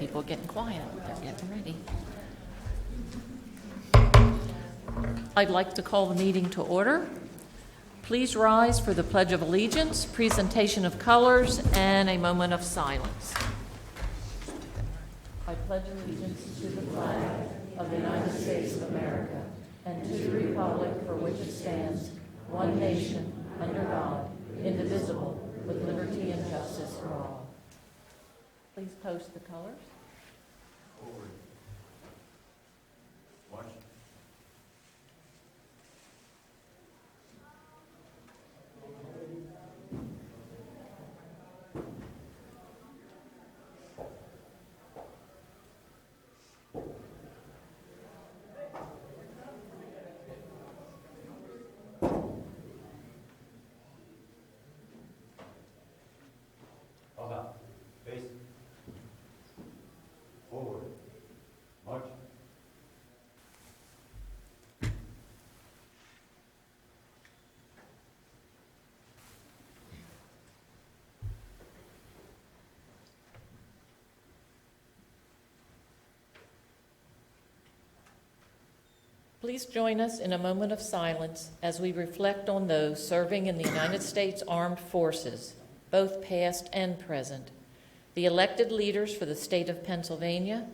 People are getting quiet. They're getting ready. I'd like to call the meeting to order. Please rise for the Pledge of Allegiance, presentation of colors, and a moment of silence. I pledge allegiance to the flag of the United States of America and to the republic for which it stands, one nation, under God, indivisible, with liberty and justice for all. Please post the colors. Forward. March. Face. Forward. March. Please join us in a moment of silence as we reflect on those serving in the United States Armed Forces, both past and present, the elected leaders for the state of Pennsylvania,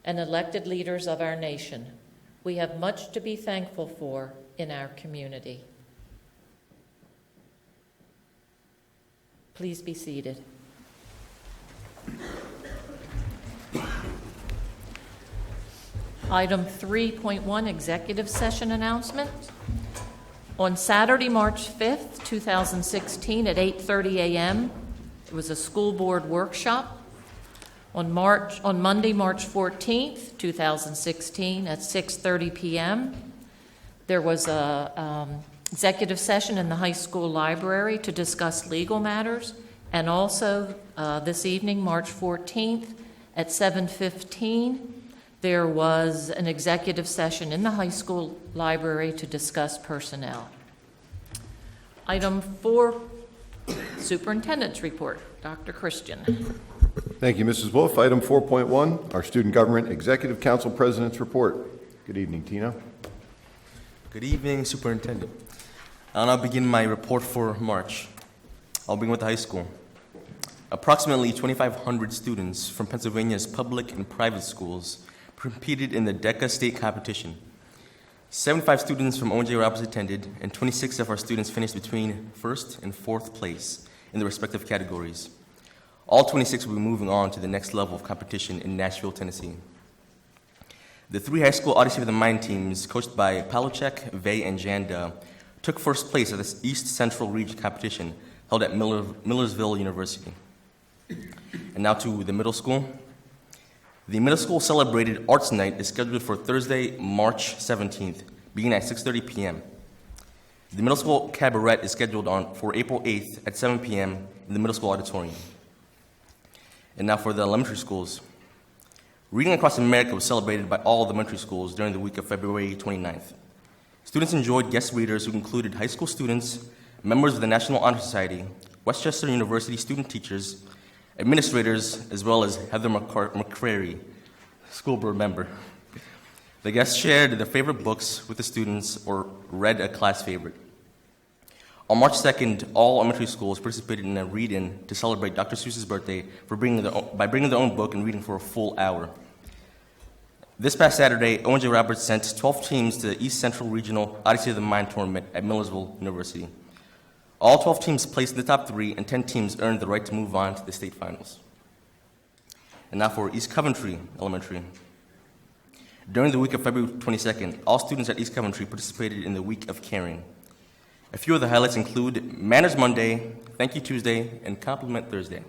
and elected leaders of our nation. We have much to be thankful for in our community. Please be seated. Item 3.1, executive session announcement. On Saturday, March 5th, 2016 at 8:30 a.m., there was a school board workshop. On Monday, March 14th, 2016 at 6:30 p.m., there was a executive session in the high school library to discuss legal matters. And also this evening, March 14th at 7:15, there was an executive session in the high school library to discuss personnel. Item 4, Superintendent's report. Dr. Christian. Thank you, Mrs. Wolf. Item 4.1, our Student Government Executive Council President's Report. Good evening, Tina. Good evening, Superintendent. I'll now begin my report for March. I'll begin with the high school. Approximately 2,500 students from Pennsylvania's public and private schools competed in the DECA state competition. 75 students from O&J Roberts attended, and 26 of our students finished between first and fourth place in the respective categories. All 26 will be moving on to the next level of competition in Nashville, Tennessee. The 3 high school Odyssey of the Mind teams, coached by Paluchek, Vey, and Janda, took first place at the East Central Region competition held at Millersville University. And now to the middle school. The middle school celebrated Arts Night is scheduled for Thursday, March 17th, beginning at 6:30 p.m. The middle school cabaret is scheduled for April 8th at 7 p.m. in the middle school auditorium. And now for the elementary schools. Reading Across America was celebrated by all elementary schools during the week of February 29th. Students enjoyed guest readers who included high school students, members of the National Honor Society, Westchester University student teachers, administrators, as well as Heather McCrary, school board member. The guests shared their favorite books with the students or read a class favorite. On March 2nd, all elementary schools participated in a read-in to celebrate Dr. Seuss's birthday by bringing their own book and reading for a full hour. This past Saturday, O&J Roberts sent 12 teams to the East Central Regional Odyssey of the Mind tournament at Millersville University. All 12 teams placed in the top 3, and 10 teams earned the right to move on to the state finals. And now for East Coventry Elementary. During the week of February 22nd, all students at East Coventry participated in the Week of Caring. A few of the highlights include Manners Monday, Thank You Tuesday, and Compliment Thursday.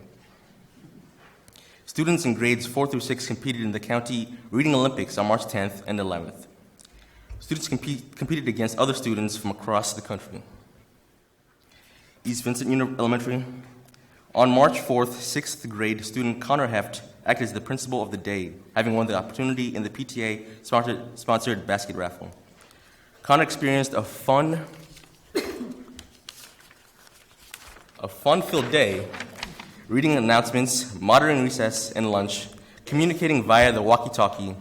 Students in grades 4 through 6 competed in the County Reading Olympics on March 10th and 11th. Students competed against other students from across the country. East Vincent Elementary. On March 4th, 6th grade student Connor Heft acted as the principal of the day, having won the opportunity in the PTA-sponsored basket raffle. Connor experienced a fun-filled day, reading announcements, monitoring recess and lunch, communicating via the walkie-talkie,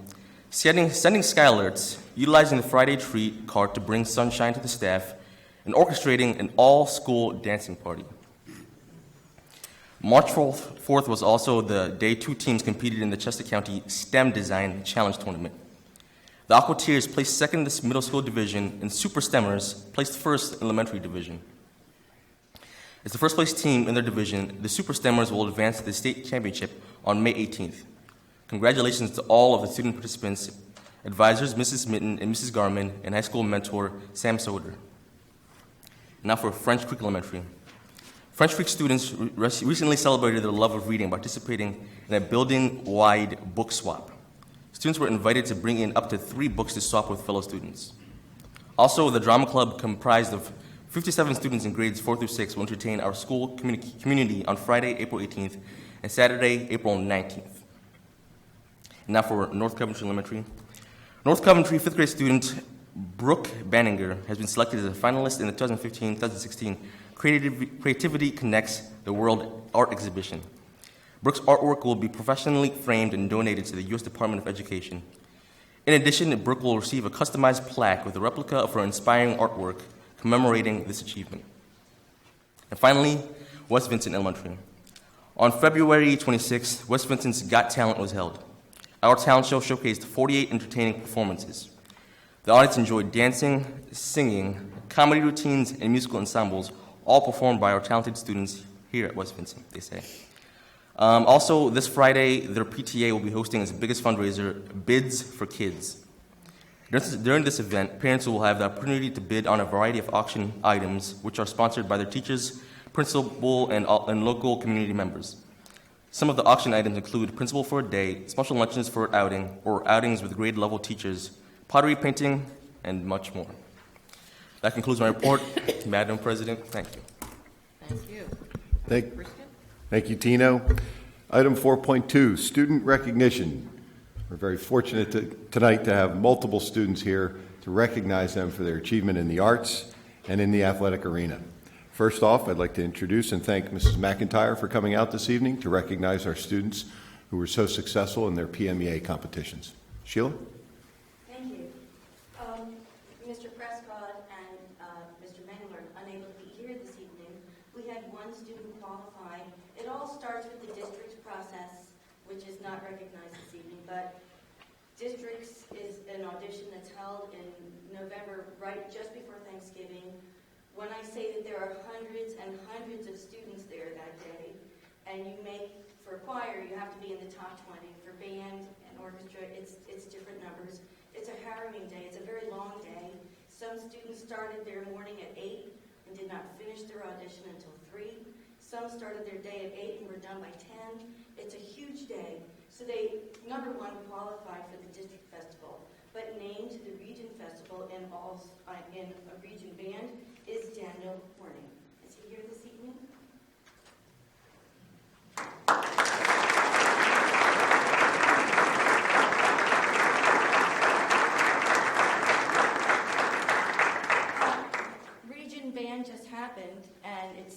sending sky alerts, utilizing the Friday treat cart to bring sunshine to the staff, and orchestrating an all-school dancing party. March 4th was also the day 2 teams competed in the Chester County STEM Design Challenge Tournament. The Aquatiers placed second in the middle school division, and Super STEMers placed first in the elementary division. As the first place team in their division, the Super STEMers will advance to the state championship on May 18th. Congratulations to all of the student participants, advisors Mrs. Mitten and Mrs. Garman, and high school mentor Sam Soder. Now for French Creek Elementary. French Creek students recently celebrated their love of reading by participating in a building-wide book swap. Students were invited to bring in up to 3 books to swap with fellow students. Also, the drama club, comprised of 57 students in grades 4 through 6, will entertain our school community on Friday, April 18th, and Saturday, April 19th. And now for North Coventry Elementary. North Coventry 5th grade student Brooke Banninger has been selected as a finalist in the 2015-2016 Creativity Connects the World art exhibition. Brooke's artwork will be professionally framed and donated to the U.S. Department of Education. In addition, Brooke will receive a customized plaque with a replica of her inspiring artwork commemorating this achievement. And finally, West Vincent Elementary. On February 26th, West Vincent's Got Talent was held. Our talent show showcased 48 entertaining performances. The audience enjoyed dancing, singing, comedy routines, and musical ensembles, all performed by our talented students here at West Vincent, they say. Also, this Friday, their PTA will be hosting its biggest fundraiser, Bids for Kids. During this event, parents will have the opportunity to bid on a variety of auction items, which are sponsored by their teachers, principal, and local community members. Some of the auction items include principal for a day, special luncheons for an outing, or outings with grade level teachers, pottery painting, and much more. That concludes my report. Madam President, thank you. Thank you. Thank Thank you, Tino. Item 4.2, student recognition. We're very fortunate tonight to have multiple students here to recognize them for their achievement in the arts and in the athletic arena. First off, I'd like to introduce and thank Mrs. McIntyre for coming out this evening to recognize our students who were so successful in their PMEA competitions. Sheila? Thank you. Mr. Prescott and Mr. Mengler unable to be here this evening. We had one student qualify. It all starts with the district's process, which is not recognized this evening, but districts is an audition that's held in November, right just before Thanksgiving. When I say that there are hundreds and hundreds of students there that day, and you make, for choir, you have to be in the top 20. For band and orchestra, it's different numbers. It's a harrowing day. It's a very long day. Some students started their morning at 8 and did not finish their audition until 3. Some started their day at 8 and were done by 10. It's a huge day. So they, number one, qualified for the district festival, but named to the region festival in a region band is Daniel Horning. Is he here this evening? Region band just happened, and it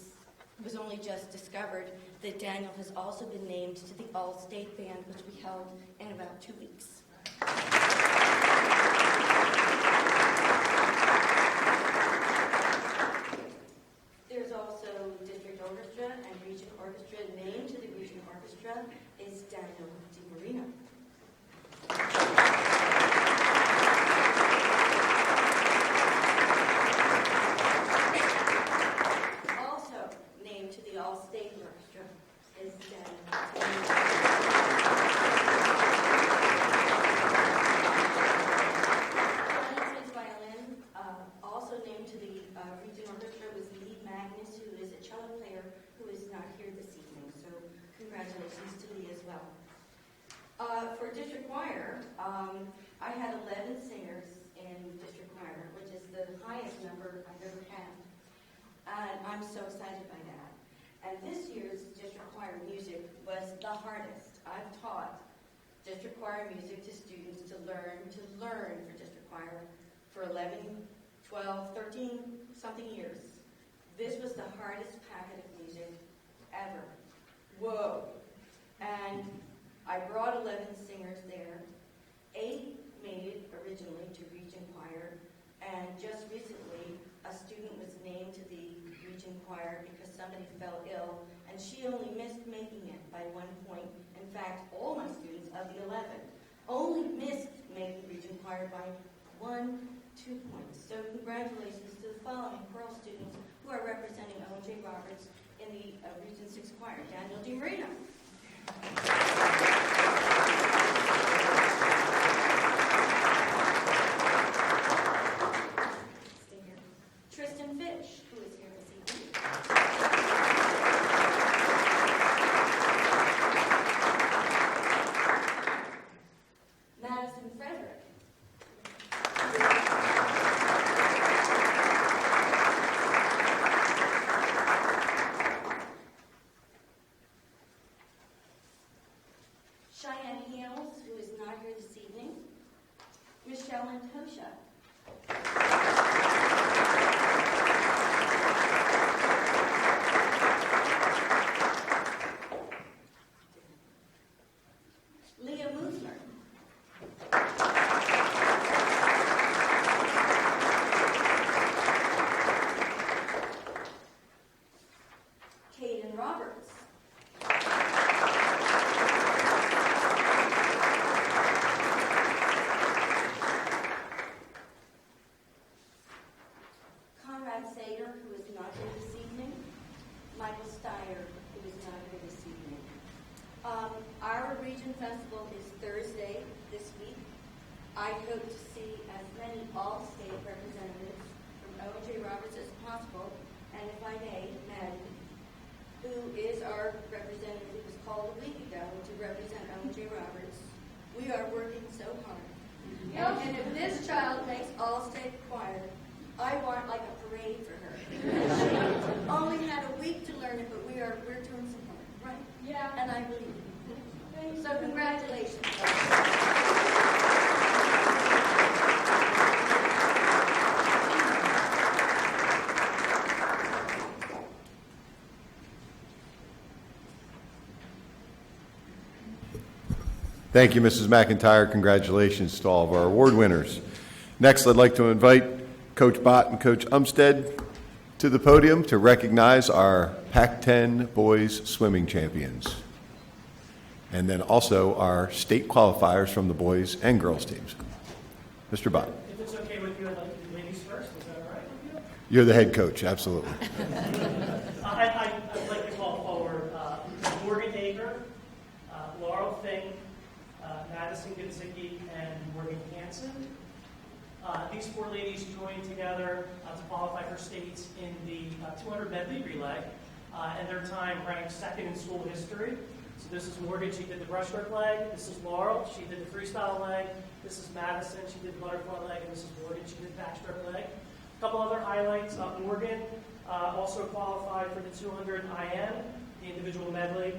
was only just discovered that Daniel has also been named to the All-State Band, which we held in about 2 weeks. There's also District Orchestra and Region Orchestra. Named to the Region Orchestra is Daniel DiMarino. Also named to the All-State Orchestra is Daniel DiMarino. Violin, also named to the Region Orchestra was Lee Magnus, who is a cello player who is not here this evening. So congratulations to Lee as well. For district choir, I had 11 singers in district choir, which is the highest number I've ever had. And I'm so excited by that. And this year's district choir music was the hardest. I've taught district choir music to students to learn for district choir for 11, 12, 13 something years. This was the hardest packet of music ever. Whoa. And I brought 11 singers there. 8 made it originally to Region Choir, and just recently a student was named to the Region Choir because somebody fell ill, and she only missed making it by 1 point. In fact, all my students of the 11 only missed making Region Choir by 2 points. So congratulations to the following Pearl students who are representing Owen J. Roberts in the Region 6 Choir. Daniel DiMarino. Tristan Fish, who is here this evening. Madison Frederick. Cheyenne Hales, who is not here this evening. Michelle Antosha. Leah Musler. Caden Roberts. Conrad Sager, who is not here this evening. Michael Steyer, who is not here this evening. Our Region Festival is Thursday this week. I hope to see as many all-state representatives from Owen J. Roberts as possible, and if I may, Maddie, who is our representative who was called a week ago to represent Owen J. Roberts. We are working so hard. And if this child makes all-state choir, I want like a parade for her. She only had a week to learn it, but we're doing some work, right? Yeah. And I believe it. So congratulations. Thank you, Mrs. McIntyre. Congratulations to all of our award winners. Next, I'd like to invite Coach Bott and Coach Umstead to the podium to recognize our Pac-10 boys swimming champions, and then also our state qualifiers from the boys and girls teams. Mr. Bott. If it's okay with you, I'd like to do ladies first. Is that all right with you? You're the head coach, absolutely. I'd like to call forward Morgan Ager, Laurel Fink, Madison Ginzicki, and Morgan Hansen. These 4 ladies joined together to qualify for states in the 200 medley relay, and their time ranked 2nd in school history. So this is Morgan, she did the breaststroke leg. This is Laurel, she did the freestyle leg. This is Madison, she did the butterfly leg. And this is Morgan, she did the backstroke leg. A couple other highlights. Morgan also qualified for the 200 IM, the individual medley,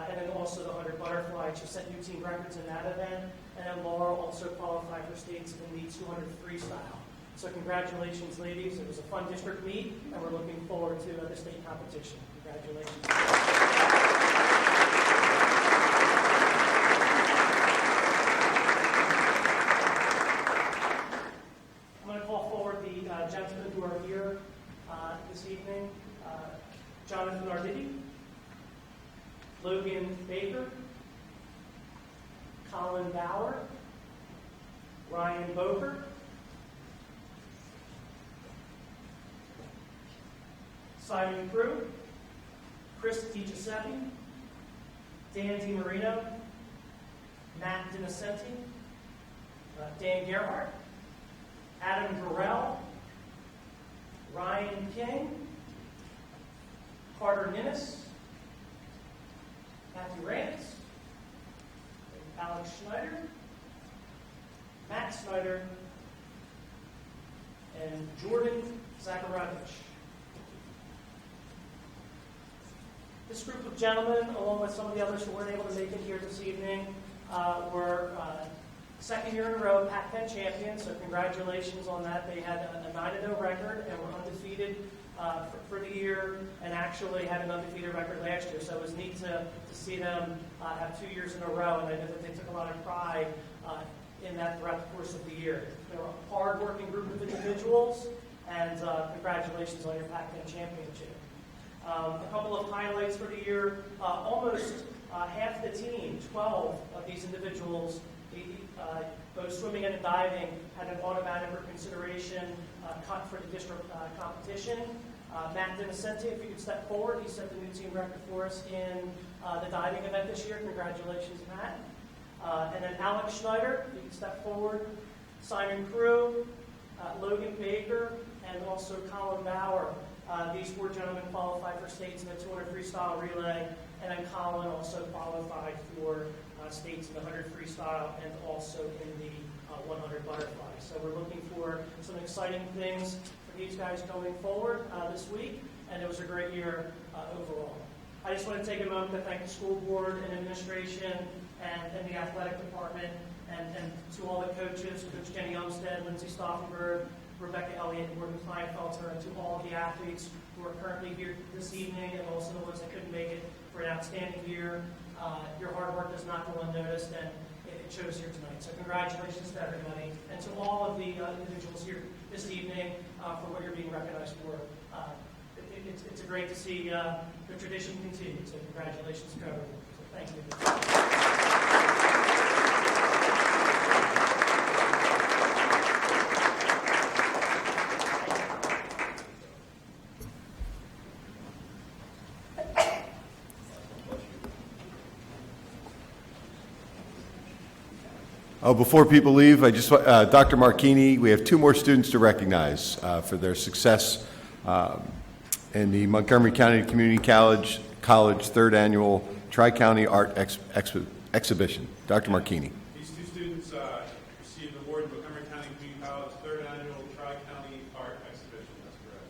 and then also the 100 butterfly. She set new team records in that event. And then Laurel also qualified for states in the 200 freestyle. So congratulations, ladies. It was a fun district meet, and we're looking forward to the state competition. Congratulations. I'm going to call forward the gentlemen who are here this evening. Jonathan Arditi, Logan Baker, Colin Bauer, Ryan Boker, Simon Crew, Chris DiGiuseppe, Dan DiMarino, Matt Dinocenti, Dan Gerhardt, Adam Burrell, Ryan King, Carter Ninnis, Matthew Rance, Alex Schneider, Matt Snyder, and Jordan Zakharovich. This group of gentlemen, along with some of the others who weren't able to make it here this evening, were 2nd year in a row Pac-10 champions, so congratulations on that. They had a 9-0 record and were undefeated for the year, and actually had an undefeated record last year. So it was neat to see them have 2 years in a row, and I know that they took a lot of pride in that throughout the course of the year. They're a hard-working group of individuals, and congratulations on your Pac-10 championship. A couple of highlights for the year. Almost half the team, 12 of these individuals, both swimming and diving, had an automatic consideration cut for the district competition. Matt Dinicenti, if you could step forward, he set the new team record for us in the diving event this year. Congratulations, Matt. And then Alex Schneider, if you could step forward. Simon Crew, Logan Baker, and also Colin Bauer. These 4 gentlemen qualified for states in the 200 freestyle relay, and then Colin also qualified for states in the 100 freestyle and also in the 100 butterfly. So we're looking for some exciting things for these guys going forward this week, and it was a great year overall. I just want to take a moment to thank the school board and administration and the athletic department, and to all the coaches, Coach Jenny Umstead, Lindsay Stauffenberg, Rebecca Elliott, and Morgan Kleinfelter, and to all of the athletes who are currently here this evening, and also the ones that couldn't make it, for an outstanding year. Your hard work does not go unnoticed, and it shows here tonight. So congratulations to everybody, and to all of the individuals here this evening for what you're being recognized for. It's great to see the tradition continue, so congratulations to everyone. So thank you. Before people leave, I just Dr. Marchini, we have 2 more students to recognize for their success in the Montgomery County Community College 3rd Annual Tri-County Art Exhibition. Dr. Marchini. These 2 students received an award in Montgomery County Community College 3rd Annual Tri-County Art Exhibition. That's correct.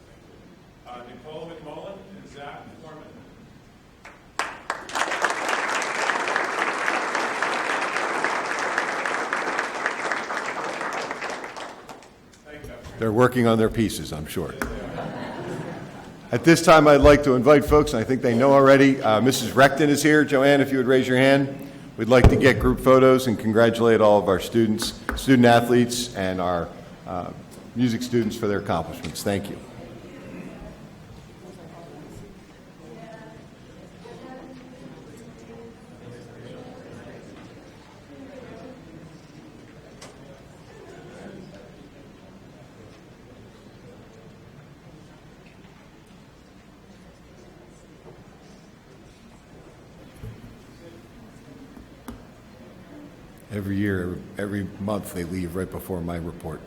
Thank you. Nicole McMullen and Zach Foreman. They're working on their pieces, I'm sure. At this time, I'd like to invite folks, and I think they know already, Mrs. Recton is here. Joanne, if you would raise your hand. We'd like to get group photos and congratulate all of our students, student athletes, and our music students for their accomplishments. Thank you. Every year, every month, they leave right before my report.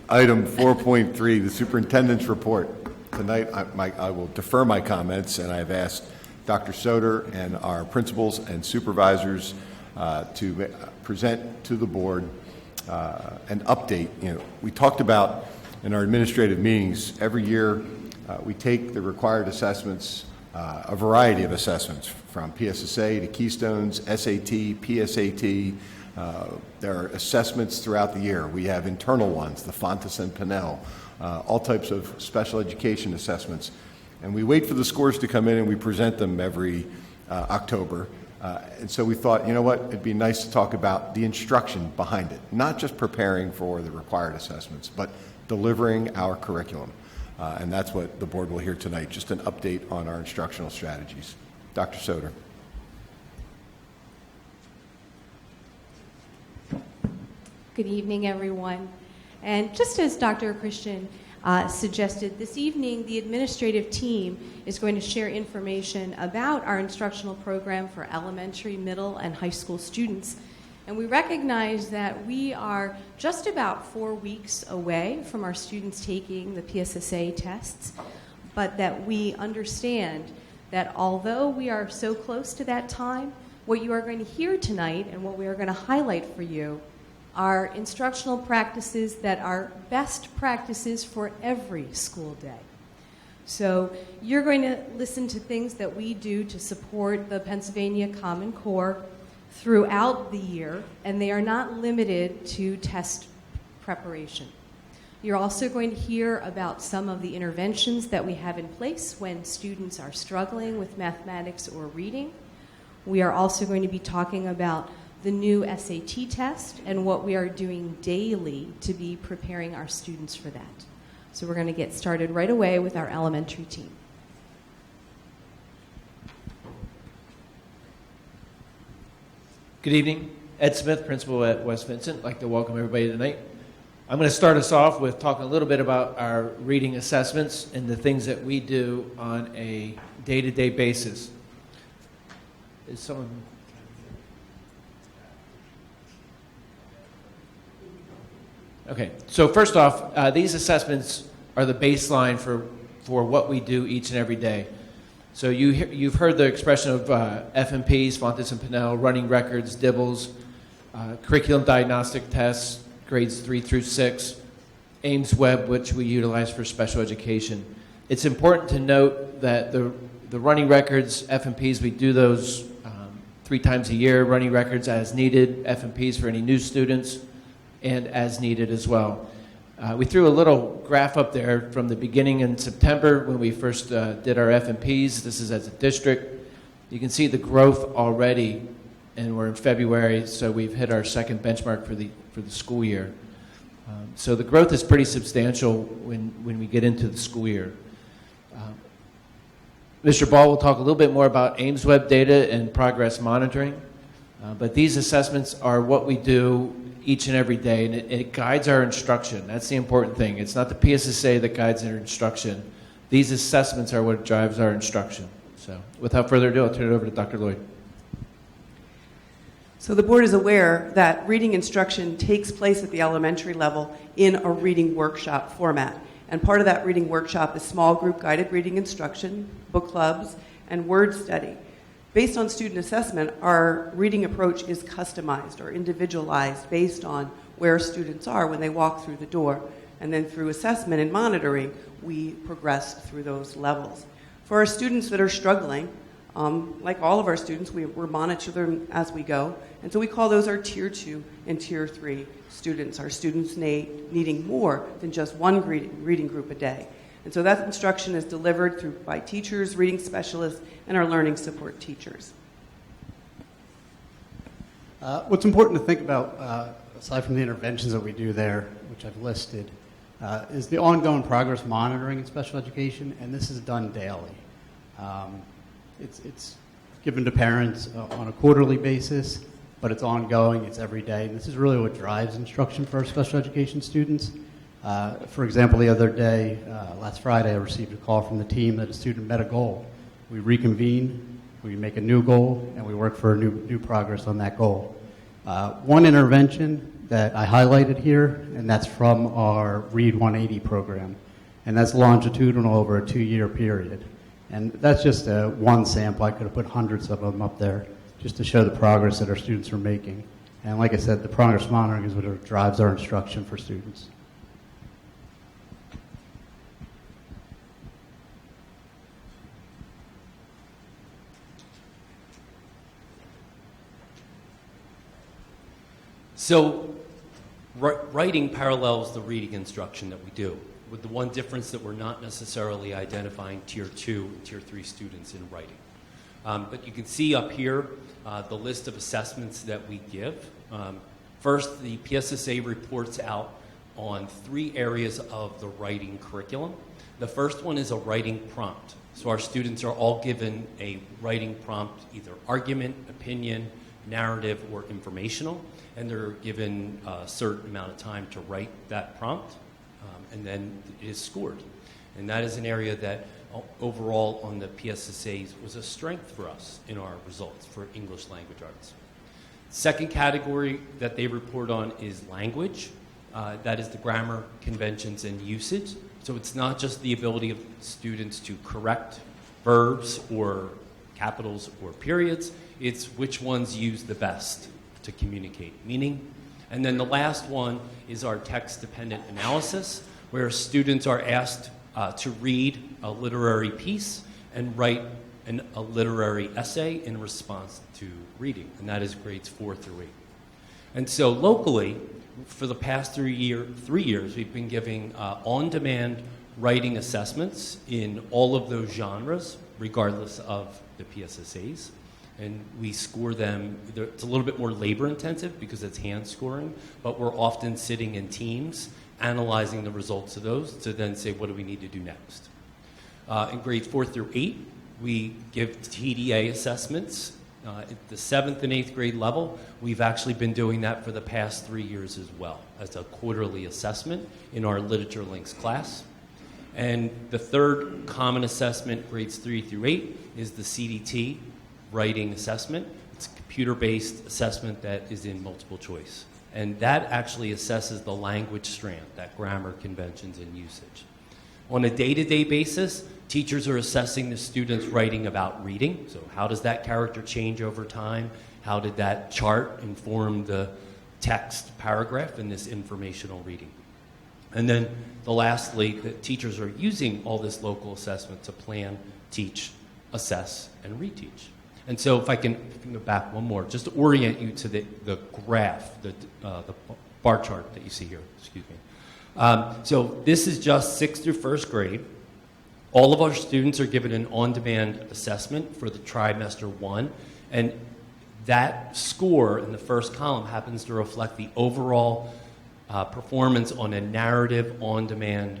Item 4.3, the superintendent's report. Tonight, I will defer my comments, and I've asked Dr. Soder and our principals and supervisors to present to the board an update. We talked about in our administrative meetings, every year we take the required assessments, a variety of assessments from PSSA to Keystones, SAT, PSAT. There are assessments throughout the year. We have internal ones, the Fontes and Pinnell, all types of special education assessments. And we wait for the scores to come in and we present them every October. And so we thought, you know what, it'd be nice to talk about the instruction behind it, not just preparing for the required assessments, but delivering our curriculum. And that's what the board will hear tonight, just an update on our instructional strategies. Dr. Soder. Good evening, everyone. And just as Dr. Christian suggested, this evening the administrative team is going to share information about our instructional program for elementary, middle, and high school students. And we recognize that we are just about 4 weeks away from our students taking the PSSA tests, but that we understand that although we are so close to that time, what you are going to hear tonight and what we are going to highlight for you are instructional practices that are best practices for every school day. So you're going to listen to things that we do to support the Pennsylvania Common Core throughout the year, and they are not limited to test preparation. You're also going to hear about some of the interventions that we have in place when students are struggling with mathematics or reading. We are also going to be talking about the new SAT test and what we are doing daily to be preparing our students for that. So we're going to get started right away with our elementary team. Good evening. Ed Smith, principal at West Vincent. I'd like to welcome everybody tonight. I'm going to start us off with talking a little bit about our reading assessments and the things that we do on a day-to-day basis. Is someone... Okay, so first off, these assessments are the baseline for what we do each and every day. So you've heard the expression of FMPs, Fontes and Pinnell, running records, DIBELS, curriculum diagnostic tests, grades 3 through 6, Ames Web, which we utilize for special education. It's important to note that the running records, FMPs, we do those 3 times a year, running records as needed, FMPs for any new students, and as needed as well. We threw a little graph up there from the beginning in September when we first did our FMPs. This is as a district. You can see the growth already, and we're in February, so we've hit our second benchmark for the school year. So the growth is pretty substantial when we get into the school year. Mr. Ball will talk a little bit more about Ames Web data and progress monitoring, but these assessments are what we do each and every day, and it guides our instruction. That's the important thing. It's not the PSSA that guides our instruction. These assessments are what drives our instruction. So without further ado, I'll turn it over to Dr. Lloyd. So the board is aware that reading instruction takes place at the elementary level in a reading workshop format. And part of that reading workshop is small group guided reading instruction, book clubs, and word study. Based on student assessment, our reading approach is customized or individualized based on where students are when they walk through the door. And then through assessment and monitoring, we progress through those levels. For our students that are struggling, like all of our students, we monitor them as we go. And so we call those our Tier 2 and Tier 3 students, our students needing more than just one reading group a day. And so that instruction is delivered by teachers, reading specialists, and our learning support teachers. What's important to think about, aside from the interventions that we do there, which I've listed, is the ongoing progress monitoring in special education, and this is done daily. It's given to parents on a quarterly basis, but it's ongoing, it's every day, and this is really what drives instruction for our special education students. For example, the other day, last Friday, I received a call from the team that a student met a goal. We reconvene, we make a new goal, and we work for new progress on that goal. One intervention that I highlighted here, and that's from our Read 180 program, and that's longitudinal over a 2-year period. And that's just one sample. I could have put hundreds of them up there just to show the progress that our students are making. And like I said, the progress monitoring is what drives our instruction for students. So writing parallels the reading instruction that we do, with the one difference that we're not necessarily identifying Tier 2 and Tier 3 students in writing. But you can see up here the list of assessments that we give. First, the PSSA reports out on 3 areas of the writing curriculum. The first one is a writing prompt. So our students are all given a writing prompt, either argument, opinion, narrative, or informational, and they're given a certain amount of time to write that prompt, and then it is scored. And that is an area that overall on the PSSAs was a strength for us in our results for English language arts. Second category that they report on is language. That is the grammar, conventions, and usage. So it's not just the ability of students to correct verbs or capitals or periods, it's which ones use the best to communicate meaning. And then the last one is our text-dependent analysis, where students are asked to read a literary piece and write a literary essay in response to reading, and that is grades 4 through 8. And so locally, for the past 3 years, we've been giving on-demand writing assessments in all of those genres, regardless of the PSSAs. And we score them. It's a little bit more labor intensive because it's hand scoring, but we're often sitting in teams analyzing the results of those to then say, what do we need to do next? In grades 4 through 8, we give TDA assessments. At the 7th and 8th grade level, we've actually been doing that for the past 3 years as well, as a quarterly assessment in our Literature Links class. And the third common assessment, grades 3 through 8, is the CDT writing assessment. It's a computer-based assessment that is in multiple choice. And that actually assesses the language strand, that grammar, conventions, and usage. On a day-to-day basis, teachers are assessing the students' writing about reading. So how does that character change over time? How did that chart inform the text paragraph in this informational reading? And then lastly, the teachers are using all this local assessment to plan, teach, assess, and reteach. And so if I can go back one more, just to orient you to the graph, the bar chart that you see here, excuse me. So this is just 6th through 1st grade. All of our students are given an on-demand assessment for the trimester 1, and that score in the first column happens to reflect the overall performance on a narrative on-demand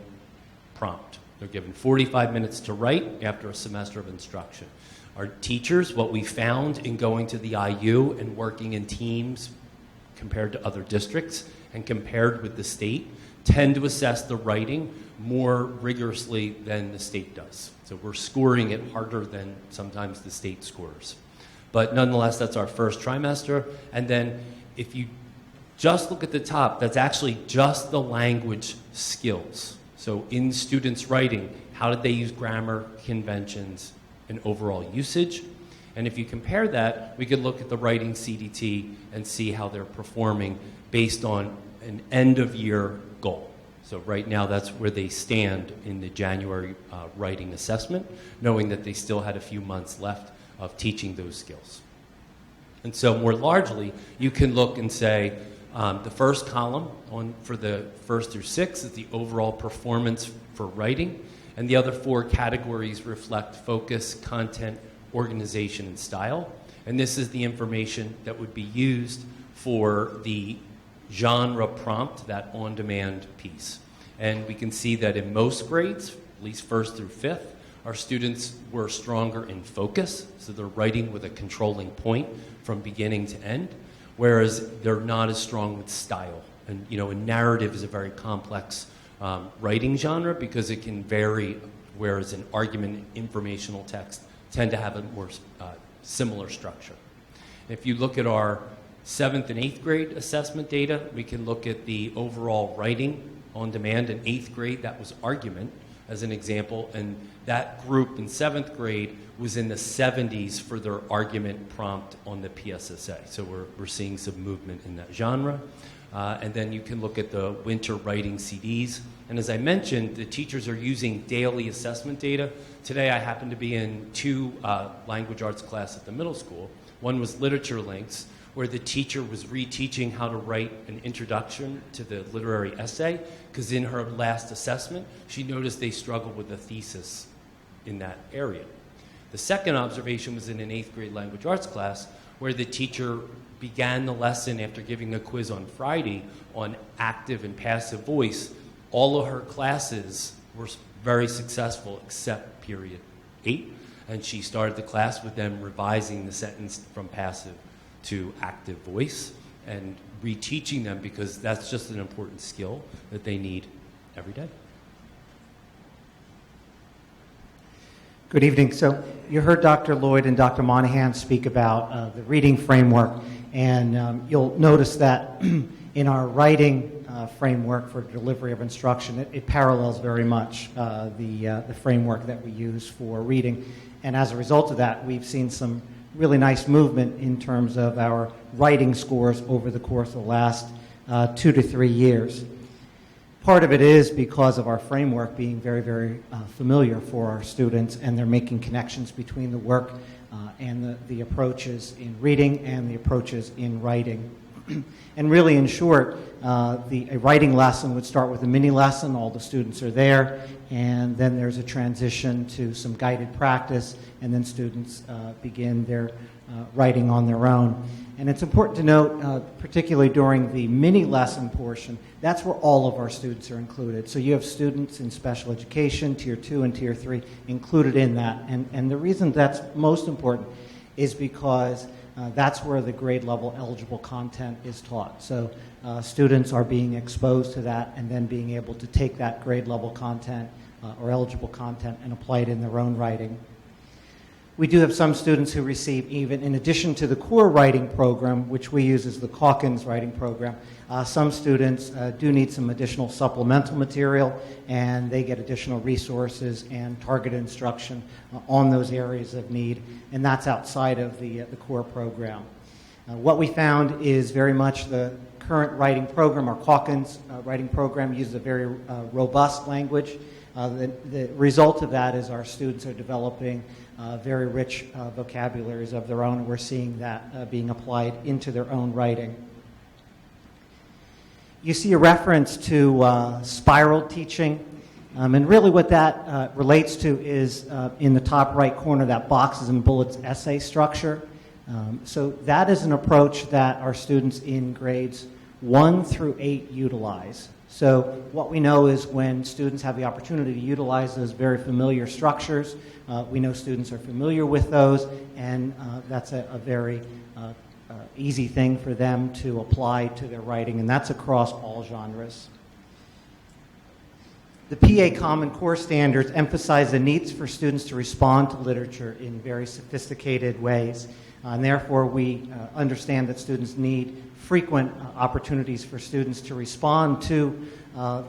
prompt. They're given 45 minutes to write after a semester of instruction. Our teachers, what we found in going to the IU and working in teams compared to other districts and compared with the state, tend to assess the writing more rigorously than the state does. So we're scoring it harder than sometimes the state scores. But nonetheless, that's our first trimester. And then if you just look at the top, that's actually just the language skills. So in students' writing, how did they use grammar, conventions, and overall usage? And if you compare that, we could look at the writing CDT and see how they're performing based on an end-of-year goal. So right now, that's where they stand in the January writing assessment, knowing that they still had a few months left of teaching those skills. And so more largely, you can look and say, the first column for the 1st through 6th is the overall performance for writing, and the other 4 categories reflect focus, content, organization, and style. And this is the information that would be used for the genre prompt, that on-demand piece. And we can see that in most grades, at least 1st through 5th, our students were stronger in focus, so they're writing with a controlling point from beginning to end, whereas they're not as strong with style. And, you know, a narrative is a very complex writing genre because it can vary, whereas an argument and informational text tend to have a more similar structure. If you look at our 7th and 8th grade assessment data, we can look at the overall writing on demand in 8th grade. That was argument, as an example, and that group in 7th grade was in the 70s for their argument prompt on the PSSA. So we're seeing some movement in that genre. And then you can look at the winter writing CDs. And as I mentioned, the teachers are using daily assessment data. Today I happened to be in 2 language arts classes at the middle school. One was Literature Links, where the teacher was reteaching how to write an introduction to the literary essay, because in her last assessment, she noticed they struggled with a thesis in that area. The second observation was in an 8th grade language arts class, where the teacher began the lesson after giving a quiz on Friday on active and passive voice. All of her classes were very successful except period 8, and she started the class with them revising the sentence from passive to active voice and reteaching them, because that's just an important skill that they need every day. Good evening. So you heard Dr. Lloyd and Dr. Monahan speak about the reading framework, and you'll notice that in our writing framework for delivery of instruction, it parallels very much the framework that we use for reading. And as a result of that, we've seen some really nice movement in terms of our writing scores over the course of the last 2 to 3 years. Part of it is because of our framework being very, very familiar for our students, and they're making connections between the work and the approaches in reading and the approaches in writing And really, in short, a writing lesson would start with a mini lesson. All the students are there, and then there's a transition to some guided practice, and then students begin their writing on their own. And it's important to note, particularly during the mini lesson portion, that's where all of our students are included. So you have students in special education, Tier 2 and Tier 3, included in that. And the reason that's most important is because that's where the grade level eligible content is taught. So students are being exposed to that and then being able to take that grade level content or eligible content and apply it in their own writing. We do have some students who receive, even in addition to the core writing program, which we use as the Calkins writing program, some students do need some additional supplemental material, and they get additional resources and targeted instruction on those areas of need, and that's outside of the core program. What we found is very much the current writing program, our Calkins writing program, uses a very robust language. The result of that is our students are developing very rich vocabularies of their own, and we're seeing that being applied into their own writing. You see a reference to spiral teaching, and really what that relates to is in the top right corner, that boxes and bullets essay structure. So that is an approach that our students in grades 1 through 8 utilize. So what we know is when students have the opportunity to utilize those very familiar structures, we know students are familiar with those, and that's a very easy thing for them to apply to their writing, and that's across all genres. The PA Common Core standards emphasize the needs for students to respond to literature in very sophisticated ways, and therefore we understand that students need frequent opportunities for students to respond to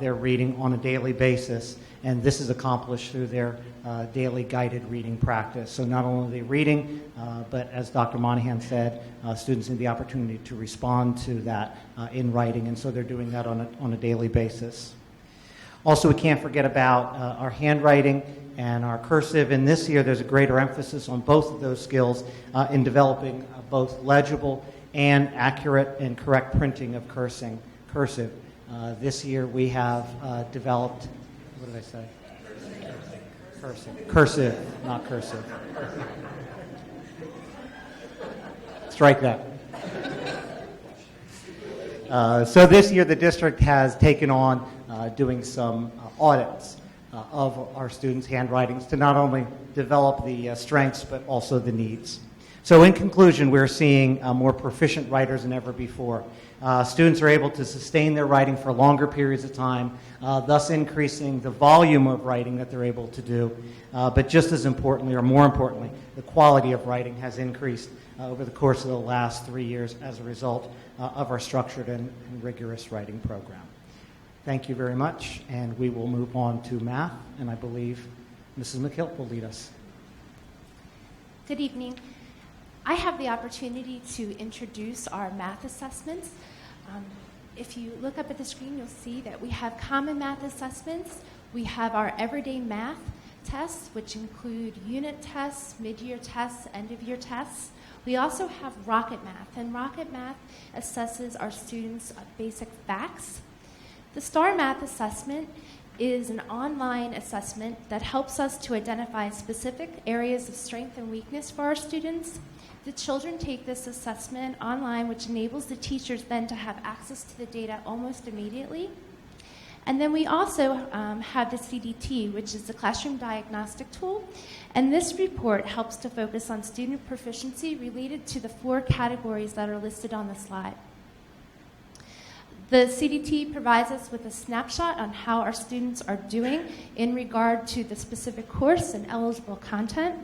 their reading on a daily basis, and this is accomplished through their daily guided reading practice. So not only are they reading, but as Dr. Monahan said, students need the opportunity to respond to that in writing, and so they're doing that on a daily basis. Also, we can't forget about our handwriting and our cursive, and this year there's a greater emphasis on both of those skills in developing both legible and accurate and correct printing of cursive. This year we have developed, what did I say? Cursive, not cursive. Strike that. So this year the district has taken on doing some audits of our students' handwritings to not only develop the strengths but also the needs. So in conclusion, we're seeing more proficient writers than ever before. Students are able to sustain their writing for longer periods of time, thus increasing the volume of writing that they're able to do. But just as importantly, or more importantly, the quality of writing has increased over the course of the last 3 years as a result of our structured and rigorous writing program. Thank you very much, and we will move on to math, and I believe Mrs. McKilt will lead us. Good evening. I have the opportunity to introduce our math assessments. If you look up at the screen, you'll see that we have common math assessments. We have our everyday math tests, which include unit tests, mid-year tests, end-of-year tests. We also have Rocket Math, and Rocket Math assesses our students' basic facts. The STAR Math assessment is an online assessment that helps us to identify specific areas of strength and weakness for our students. The children take this assessment online, which enables the teachers then to have access to the data almost immediately. And then we also have the CDT, which is the classroom diagnostic tool. And this report helps to focus on student proficiency related to the 4 categories that are listed on the slide. The CDT provides us with a snapshot on how our students are doing in regard to the specific course and eligible content.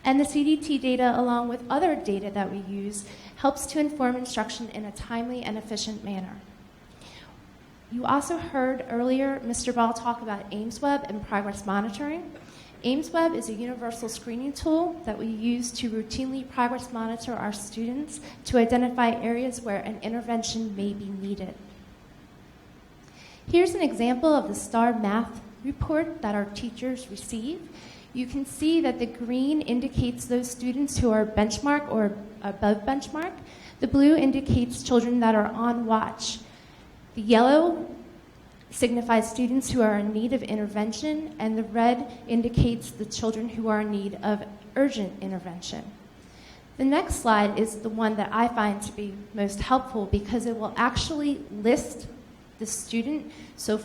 And the CDT data, along with other data that we use, helps to inform instruction in a timely and efficient manner. You also heard earlier Mr. Ball talk about AimsWeb and progress monitoring. AimsWeb is a universal screening tool that we use to routinely progress monitor our students to identify areas where an intervention may be needed. Here's an example of the STAR Math report that our teachers receive. You can see that the green indicates those students who are benchmark or above benchmark. The blue indicates children that are on watch. The yellow signifies students who are in need of intervention, and the red indicates the children who are in need of urgent intervention. The next slide is the one that I find to be most helpful because it will actually list the student. So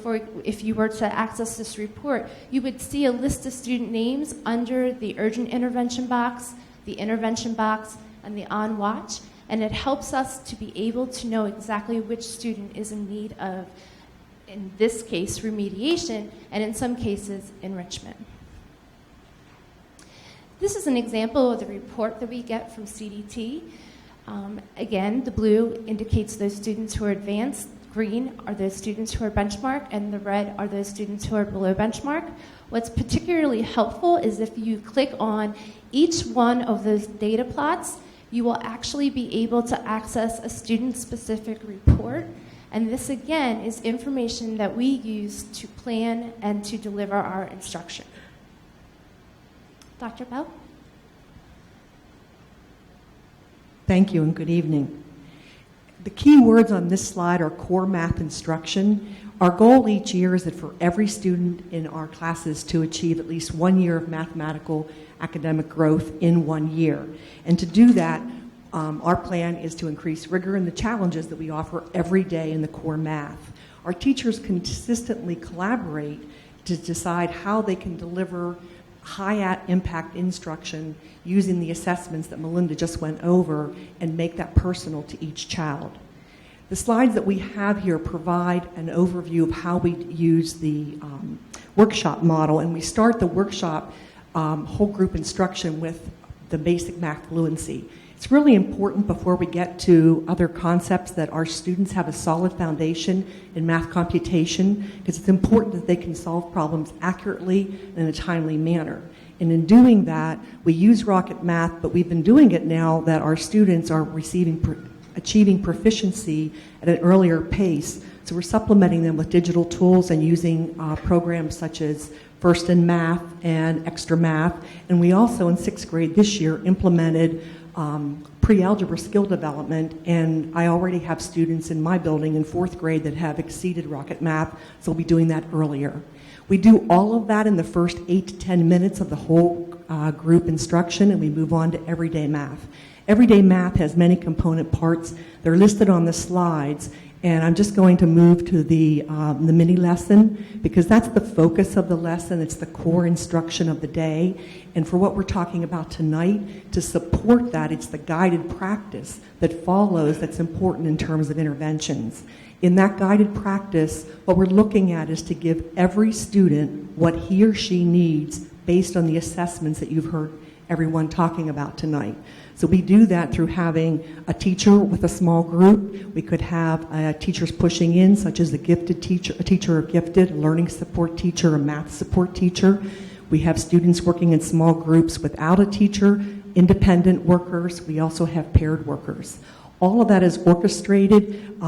if you were to access this report, you would see a list of student names under the urgent intervention box, the intervention box, and the on watch, and it helps us to be able to know exactly which student is in need of, in this case, remediation, and in some cases, enrichment. This is an example of the report that we get from CDT. Again, the blue indicates those students who are advanced, green are those students who are benchmark, and the red are those students who are below benchmark. What's particularly helpful is if you click on each one of those data plots, you will actually be able to access a student-specific report. And this, again, is information that we use to plan and to deliver our instruction. Dr. Bell? Thank you and good evening. The key words on this slide are core math instruction. Our goal each year is that for every student in our classes to achieve at least 1 year of mathematical academic growth in 1 year. And to do that, our plan is to increase rigor in the challenges that we offer every day in the core math. Our teachers consistently collaborate to decide how they can deliver high-impact instruction using the assessments that Melinda just went over and make that personal to each child. The slides that we have here provide an overview of how we use the workshop model, and we start the workshop whole group instruction with the basic math fluency. It's really important before we get to other concepts that our students have a solid foundation in math computation, because it's important that they can solve problems accurately and in a timely manner. And in doing that, we use Rocket Math, but we've been doing it now that our students are achieving proficiency at an earlier pace. So we're supplementing them with digital tools and using programs such as First in Math and Extra Math. And we also, in 6th grade this year, implemented pre-algebra skill development, and I already have students in my building in 4th grade that have exceeded Rocket Math, so we'll be doing that earlier. We do all of that in the first 8 to 10 minutes of the whole group instruction, and we move on to everyday math. Everyday math has many component parts. They're listed on the slides, and I'm just going to move to the mini lesson because that's the focus of the lesson. It's the core instruction of the day. And for what we're talking about tonight, to support that, it's the guided practice that follows that's important in terms of interventions. In that guided practice, what we're looking at is to give every student what he or she needs based on the assessments that you've heard everyone talking about tonight. So we do that through having a teacher with a small group. We could have teachers pushing in, such as a gifted teacher, a teacher of gifted, a learning support teacher, a math support teacher. We have students working in small groups without a teacher, independent workers. We also have paired workers. All of that is orchestrated.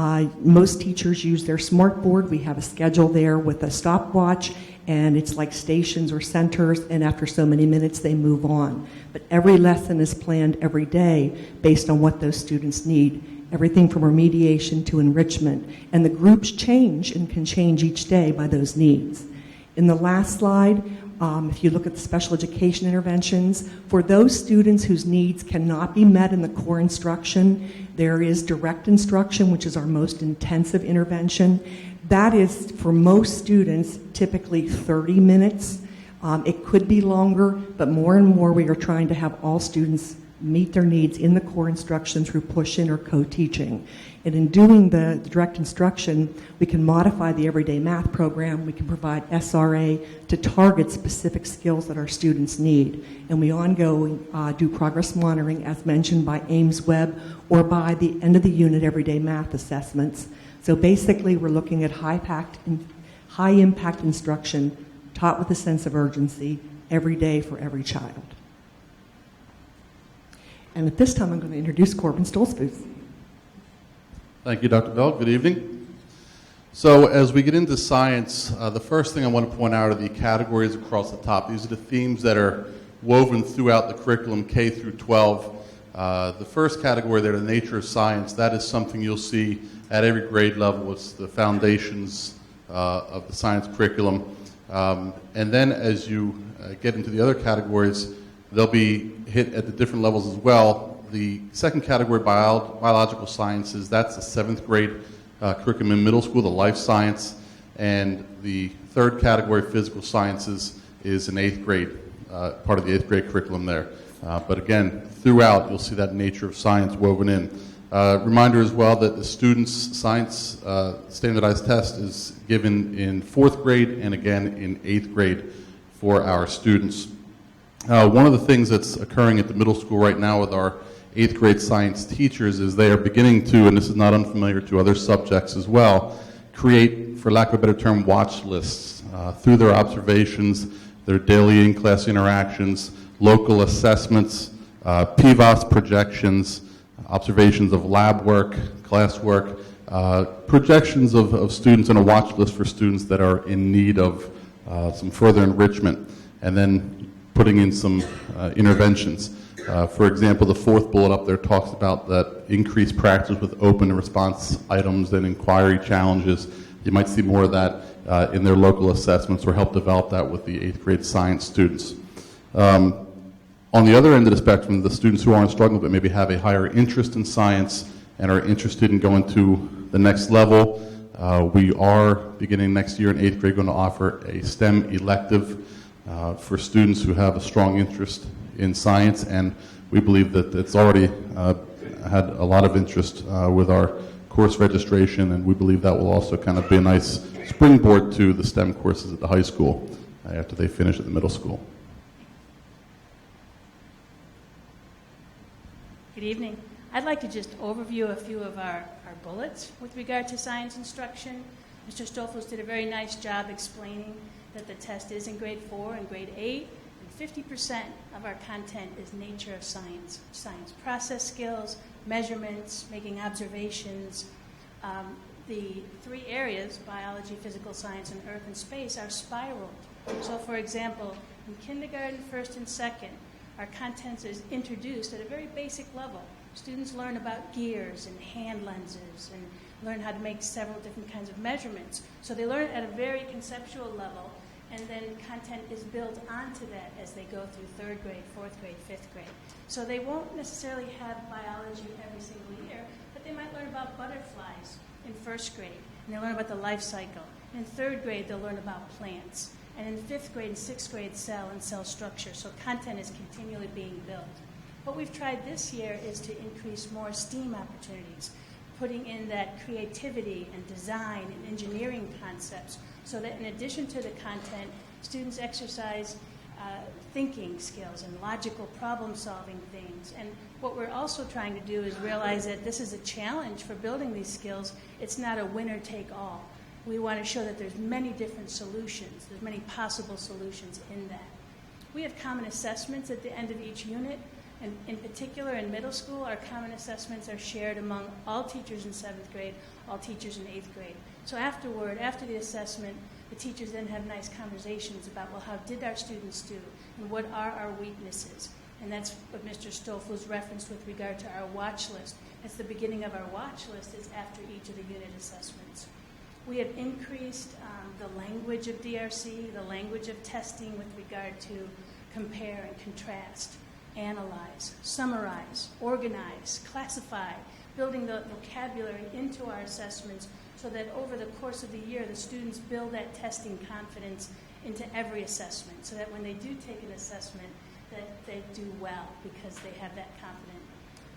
Most teachers use their smartboard. We have a schedule there with a stopwatch, and it's like stations or centers, and after so many minutes they move on. But every lesson is planned every day based on what those students need, everything from remediation to enrichment. And the groups change and can change each day by those needs. In the last slide, if you look at the special education interventions, for those students whose needs cannot be met in the core instruction, there is direct instruction, which is our most intensive intervention. That is, for most students, typically 30 minutes. It could be longer, but more and more we are trying to have all students meet their needs in the core instruction through push-in or co-teaching. And in doing the direct instruction, we can modify the everyday math program. We can provide SRA to target specific skills that our students need. And we ongoing do progress monitoring, as mentioned by Ames Webb, or by the end of the unit everyday math assessments. So basically, we're looking at high-impact instruction taught with a sense of urgency every day for every child. And at this time, I'm going to introduce Corbin Stolzfuss. Thank you, Dr. Bell. Good evening. So as we get into science, the first thing I want to point out are the categories across the top. These are the themes that are woven throughout the curriculum K through 12. The first category there, the nature of science, that is something you'll see at every grade level. It's the foundations of the science curriculum. And then as you get into the other categories, they'll be hit at the different levels as well. The second category, biological sciences, that's the 7th grade curriculum in middle school, the life science. And the third category, physical sciences, is an 8th grade, part of the 8th grade curriculum there. But again, throughout, you'll see that nature of science woven in. Reminder as well that the students' science standardized test is given in 4th grade and again in 8th grade for our students. One of the things that's occurring at the middle school right now with our 8th grade science teachers is they are beginning to, and this is not unfamiliar to other subjects as well, create, for lack of a better term, watch lists through their observations, their daily in-class interactions, local assessments, PVOS projections, observations of lab work, classwork, projections of students, and a watch list for students that are in need of some further enrichment, and then putting in some interventions. For example, the 4th bullet up there talks about that increased practice with open and response items and inquiry challenges. You might see more of that in their local assessments or help develop that with the 8th grade science students. On the other end of the spectrum, the students who aren't struggling but maybe have a higher interest in science and are interested in going to the next level, we are, beginning next year in 8th grade, going to offer a STEM elective for students who have a strong interest in science, and we believe that it's already had a lot of interest with our course registration, and we believe that will also kind of be a nice springboard to the STEM courses at the high school after they finish at the middle school. Good evening. I'd like to just overview a few of our bullets with regard to science instruction. Mr. Stolfos did a very nice job explaining that the test is in grade 4 and grade 8, and 50% of our content is nature of science. Science process skills, measurements, making observations. The 3 areas, biology, physical science, and earth and space, are spiraled. So for example, in kindergarten, 1st and 2nd, our content is introduced at a very basic level. Students learn about gears and hand lenses and learn how to make several different kinds of measurements. So they learn at a very conceptual level, and then content is built onto that as they go through 3rd grade, 4th grade, 5th grade. So they won't necessarily have biology every single year, but they might learn about butterflies in 1st grade, and they'll learn about the life cycle. In 3rd grade, they'll learn about plants. And in 5th grade and 6th grade, cell and cell structure. So content is continually being built. What we've tried this year is to increase more STEAM opportunities, putting in that creativity and design and engineering concepts, so that in addition to the content, students exercise thinking skills and logical problem-solving things. And what we're also trying to do is realize that this is a challenge for building these skills. It's not a winner-take-all. We want to show that there's many different solutions. There's many possible solutions in that. We have common assessments at the end of each unit, and in particular in middle school, our common assessments are shared among all teachers in 7th grade, all teachers in 8th grade. So afterward, after the assessment, the teachers then have nice conversations about, well, how did our students do, and what are our weaknesses? And that's what Mr. Stolfos referenced with regard to our watch list. That's the beginning of our watch list, is after each of the unit assessments. We have increased the language of DRC, the language of testing with regard to compare and contrast, analyze, summarize, organize, classify, building the vocabulary into our assessments so that over the course of the year, the students build that testing confidence into every assessment, so that when they do take an assessment, that they do well because they have that confidence.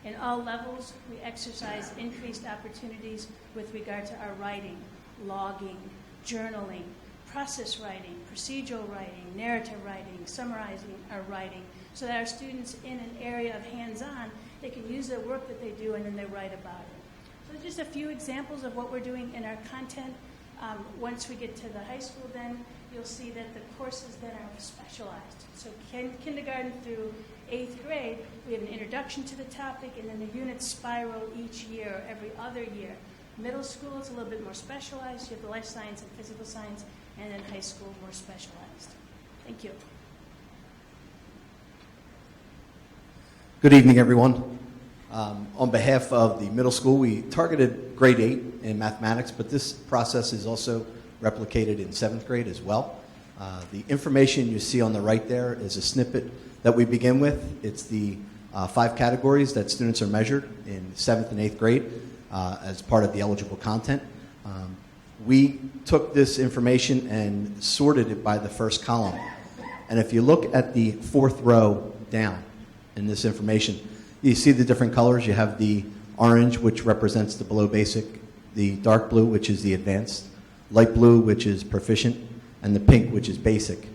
In all levels, we exercise increased opportunities with regard to our writing, logging, journaling, process writing, procedural writing, narrative writing, summarizing our writing, so that our students in an area of hands-on, they can use the work that they do and then they write about it. So just a few examples of what we're doing in our content. Once we get to the high school, then you'll see that the courses then are specialized. So kindergarten through 8th grade, we have an introduction to the topic, and then the units spiral each year, every other year. Middle school, it's a little bit more specialized. You have the life science and physical science, and then high school, more specialized. Thank you. Good evening, everyone. On behalf of the middle school, we targeted grade 8 in mathematics, but this process is also replicated in 7th grade as well. The information you see on the right there is a snippet that we begin with. It's the 5 categories that students are measured in 7th and 8th grade as part of the eligible content. We took this information and sorted it by the first column. And if you look at the 4th row down in this information, you see the different colors. You have the orange, which represents the below basic, the dark blue, which is the advanced, light blue, which is proficient, and the pink, which is basic.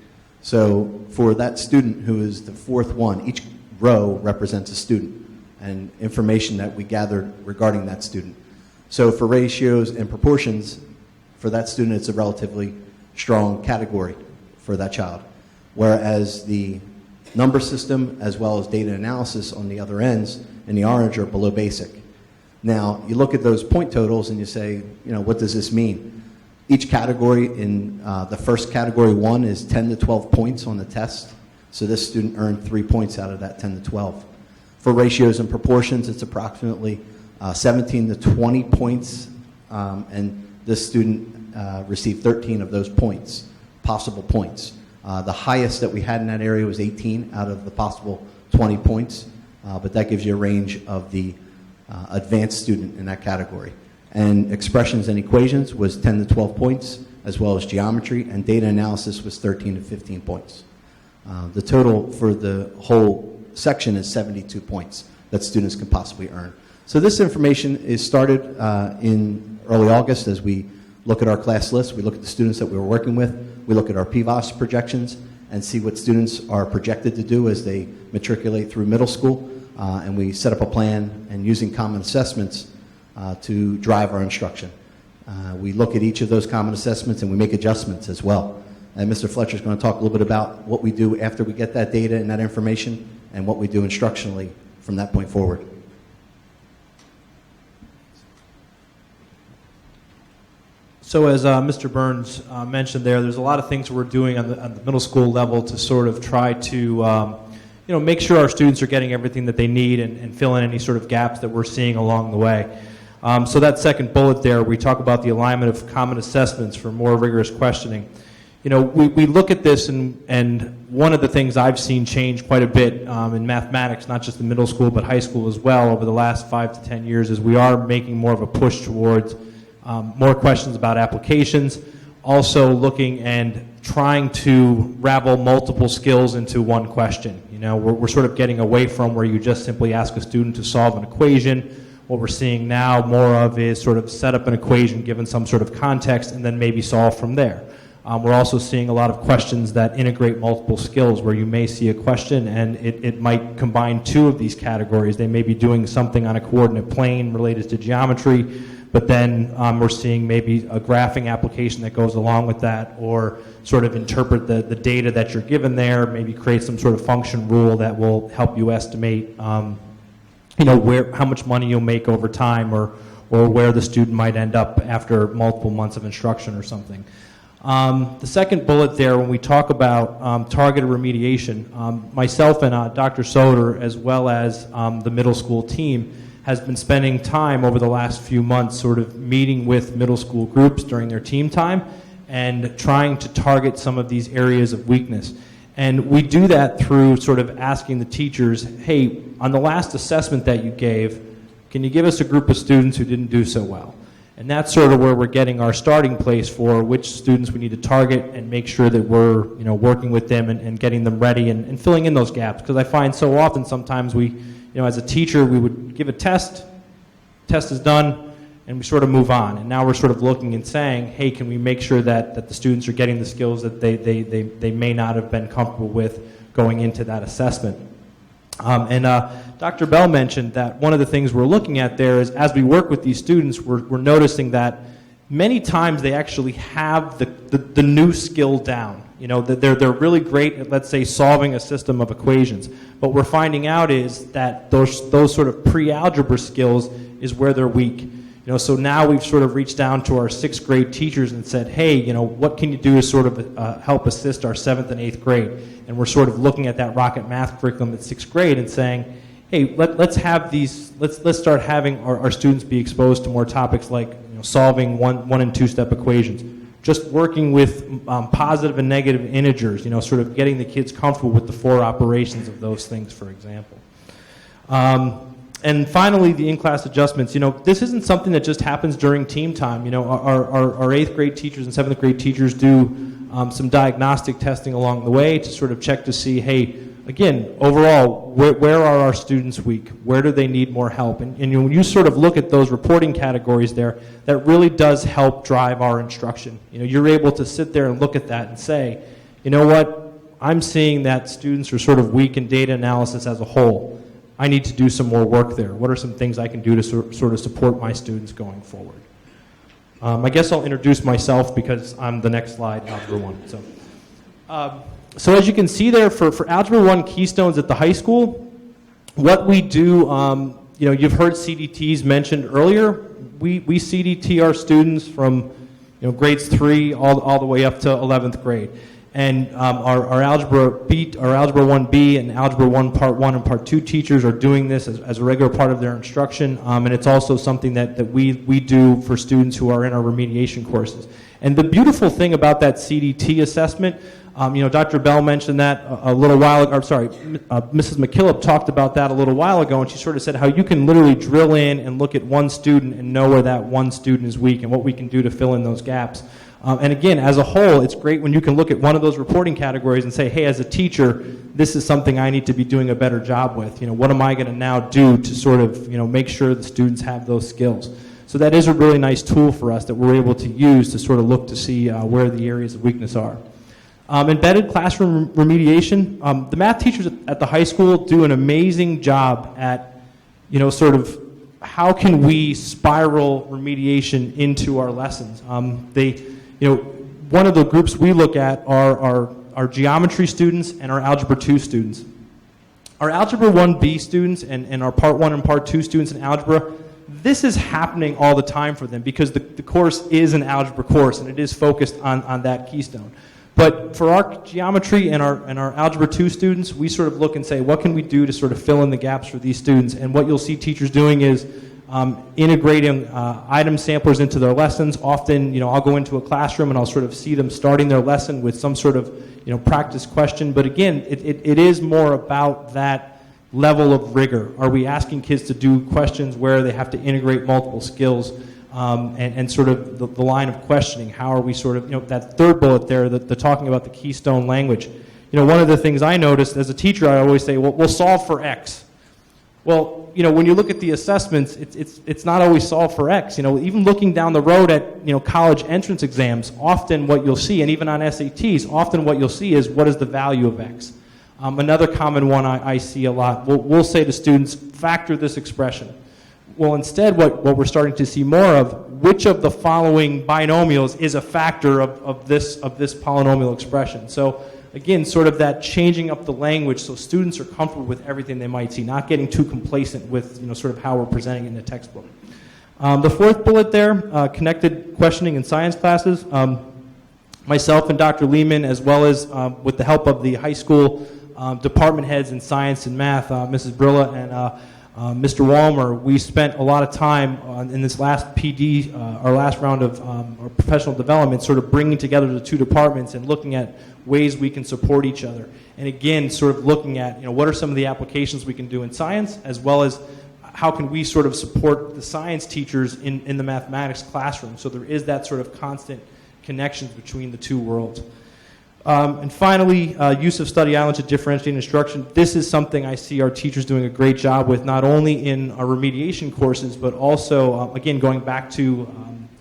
So for that student who is the 4th one, each row represents a student and information that we gathered regarding that student. So for ratios and proportions, for that student, it's a relatively strong category for that child. Whereas the number system as well as data analysis on the other ends in the orange are below basic. Now, you look at those point totals and you say, what does this mean? Each category in the first category 1 is 10 to 12 points on the test. So this student earned 3 points out of that 10 to 12. For ratios and proportions, it's approximately 17 to 20 points, and this student received 13 of those points, possible points. The highest that we had in that area was 18 out of the possible 20 points, but that gives you a range of the advanced student in that category. And expressions and equations was 10 to 12 points, as well as geometry, and data analysis was 13 to 15 points. The total for the whole section is 72 points that students can possibly earn. So this information is started in early August as we look at our class list, we look at the students that we were working with, we look at our PVOS projections and see what students are projected to do as they matriculate through middle school, and we set up a plan and using common assessments to drive our instruction. We look at each of those common assessments and we make adjustments as well. And Mr. Fletcher is going to talk a little bit about what we do after we get that data and that information and what we do instructionally from that point forward. So as Mr. Burns mentioned there's a lot of things we're doing on the middle school level to sort of try to make sure our students are getting everything that they need and fill in any sort of gaps that we're seeing along the way. So that second bullet there, we talk about the alignment of common assessments for more rigorous questioning. We look at this and one of the things I've seen change quite a bit in mathematics, not just in middle school but high school as well over the last 5 to 10 years, is we are making more of a push towards more questions about applications, also looking and trying to ravel multiple skills into one question. We're sort of getting away from where you just simply ask a student to solve an equation. What we're seeing now more of is sort of set up an equation given some sort of context and then maybe solve from there. We're also seeing a lot of questions that integrate multiple skills where you may see a question and it might combine 2 of these categories. They may be doing something on a coordinate plane related to geometry, but then we're seeing maybe a graphing application that goes along with that, or sort of interpret the data that you're given there, maybe create some sort of function rule that will help you estimate how much money you'll make over time, or where the student might end up after multiple months of instruction or something. The second bullet there, when we talk about targeted remediation, myself and Dr. Soder, as well as the middle school team, has been spending time over the last few months sort of meeting with middle school groups during their team time and trying to target some of these areas of weakness. And we do that through sort of asking the teachers, hey, on the last assessment that you gave, can you give us a group of students who didn't do so well? And that's sort of where we're getting our starting place for which students we need to target and make sure that we're working with them and getting them ready and filling in those gaps. Because I find so often sometimes we, as a teacher, we would give a test is done, and we sort of move on. And now we're sort of looking and saying, hey, can we make sure that the students are getting the skills that they may not have been comfortable with going into that assessment. Dr. Bell mentioned that one of the things we're looking at there is as we work with these students, we're noticing that many times they actually have the new skill down. They're really great at, let's say, solving a system of equations. What we're finding out is that those sort of pre-algebra skills is where they're weak. So now we've sort of reached down to our 6th grade teachers and said, hey, what can you do to sort of help assist our 7th and 8th grade? And we're sort of looking at that Rocket Math curriculum at 6th grade and saying, hey, let's start having our students be exposed to more topics like solving one and 2-step equations, just working with positive and negative integers, sort of getting the kids comfortable with the 4 operations of those things, for example. And finally, the in-class adjustments. This isn't something that just happens during team time. Our 8th grade teachers and 7th grade teachers do some diagnostic testing along the way to sort of check to see, hey, again, overall, where are our students weak? Where do they need more help? And when you sort of look at those reporting categories there, that really does help drive our instruction. You're able to sit there and look at that and say, you know what, I'm seeing that students are sort of weak in data analysis as a whole. I need to do some more work there. What are some things I can do to sort of support my students going forward? I guess I'll introduce myself because I'm the next slide, Algebra 1. So as you can see there, for Algebra 1 Keystones at the high school, what we do, you've heard CDTs mentioned earlier. We CDT our students from grades 3 all the way up to 11th grade. And our Algebra 1B and Algebra 1 Part 1 and Part 2 teachers are doing this as a regular part of their instruction, and it's also something that we do for students who are in our remediation courses. And the beautiful thing about that CDT assessment, Dr. Bell mentioned that a little while ago, Mrs. McKillop talked about that a little while ago, and she sort of said how you can literally drill in and look at one student and know where that one student is weak and what we can do to fill in those gaps. And again, as a whole, it's great when you can look at one of those reporting categories and say, hey, as a teacher, this is something I need to be doing a better job with. What am I going to now do to sort of, make sure the students have those skills? So that is a really nice tool for us that we're able to use to sort of look to see where the areas of weakness are. Embedded classroom remediation. The math teachers at the high school do an amazing job at, sort of how can we spiral remediation into our lessons. One of the groups we look at are our geometry students and our Algebra 2 students. Our Algebra 1B students and our Part 1 and Part 2 students in Algebra, this is happening all the time for them because the course is an algebra course and it is focused on that keystone. But for our geometry and our Algebra 2 students, we sort of look and say, what can we do to sort of fill in the gaps for these students? And what you'll see teachers doing is integrating item samplers into their lessons. Often, I'll go into a classroom and I'll sort of see them starting their lesson with some sort of, practice question. But again, it is more about that level of rigor. Are we asking kids to do questions where they have to integrate multiple skills and sort of the line of questioning? How are we sort of, that third bullet there, the talking about the keystone language. One of the things I noticed as a teacher, I always say, well, we'll solve for X. Well, when you look at the assessments, it's not always solved for X. Even looking down the road at, college entrance exams, often what you'll see, and even on SATs, often what you'll see is what is the value of X. Another common one I see a lot, we'll say to students, factor this expression. Well, instead, what we're starting to see more of, which of the following binomials is a factor of this polynomial expression? So again, sort of that changing up the language so students are comfortable with everything they might see, not getting too complacent with sort of how we're presenting it in the textbook. The fourth bullet there, connected questioning in science classes. Myself and Dr. Lehman, as well as with the help of the high school department heads in science and math, Mrs. Brilla and Mr. Walmer, we spent a lot of time in this last PD, our last round of our professional development, sort of bringing together the two departments and looking at ways we can support each other. And again, sort of looking at, what are some of the applications we can do in science, as well as how can we sort of support the science teachers in the mathematics classroom. So there is that sort of constant connections between the two worlds. And finally, use of study islands to differentiate instruction. This is something I see our teachers doing a great job with, not only in our remediation courses, but also, again, going back to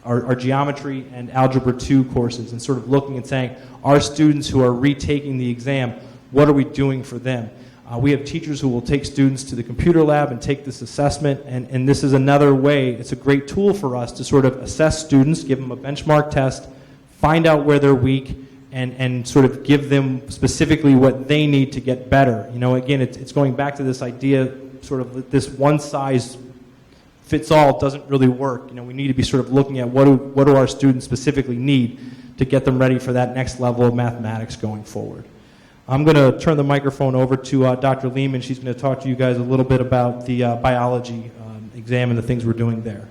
our geometry and Algebra 2 courses and sort of looking and saying, our students who are retaking the exam, what are we doing for them? We have teachers who will take students to the computer lab and take this assessment, and this is another way, it's a great tool for us to sort of assess students, give them a benchmark test, find out where they're weak, and sort of give them specifically what they need to get better. Again, it's going back to this idea, sort of this one-size fits all doesn't really work. You know, we need to be sort of looking at what do our students specifically need to get them ready for that next level of mathematics going forward. I'm going to turn the microphone over to Dr. Lehman. She's going to talk to you guys a little bit about the biology exam and the things we're doing there.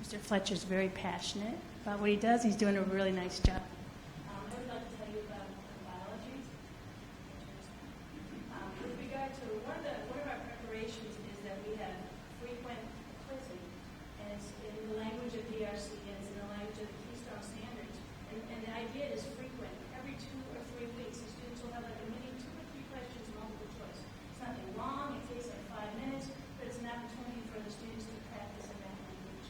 Mr. Fletcher's very passionate about what he does. He's doing a really nice job. I would like to tell you about biology. With regard to one of our preparations is that we have frequent quizzing, and it's in the language of DRC and it's in the language of the Keystone Standards. And the idea is frequent. Every 2 or 3 weeks, the students will have like a mini 2 or 3 questions, multiple choice. It's nothing long. It takes like 5 minutes, but it's an opportunity for the students to practice in that language.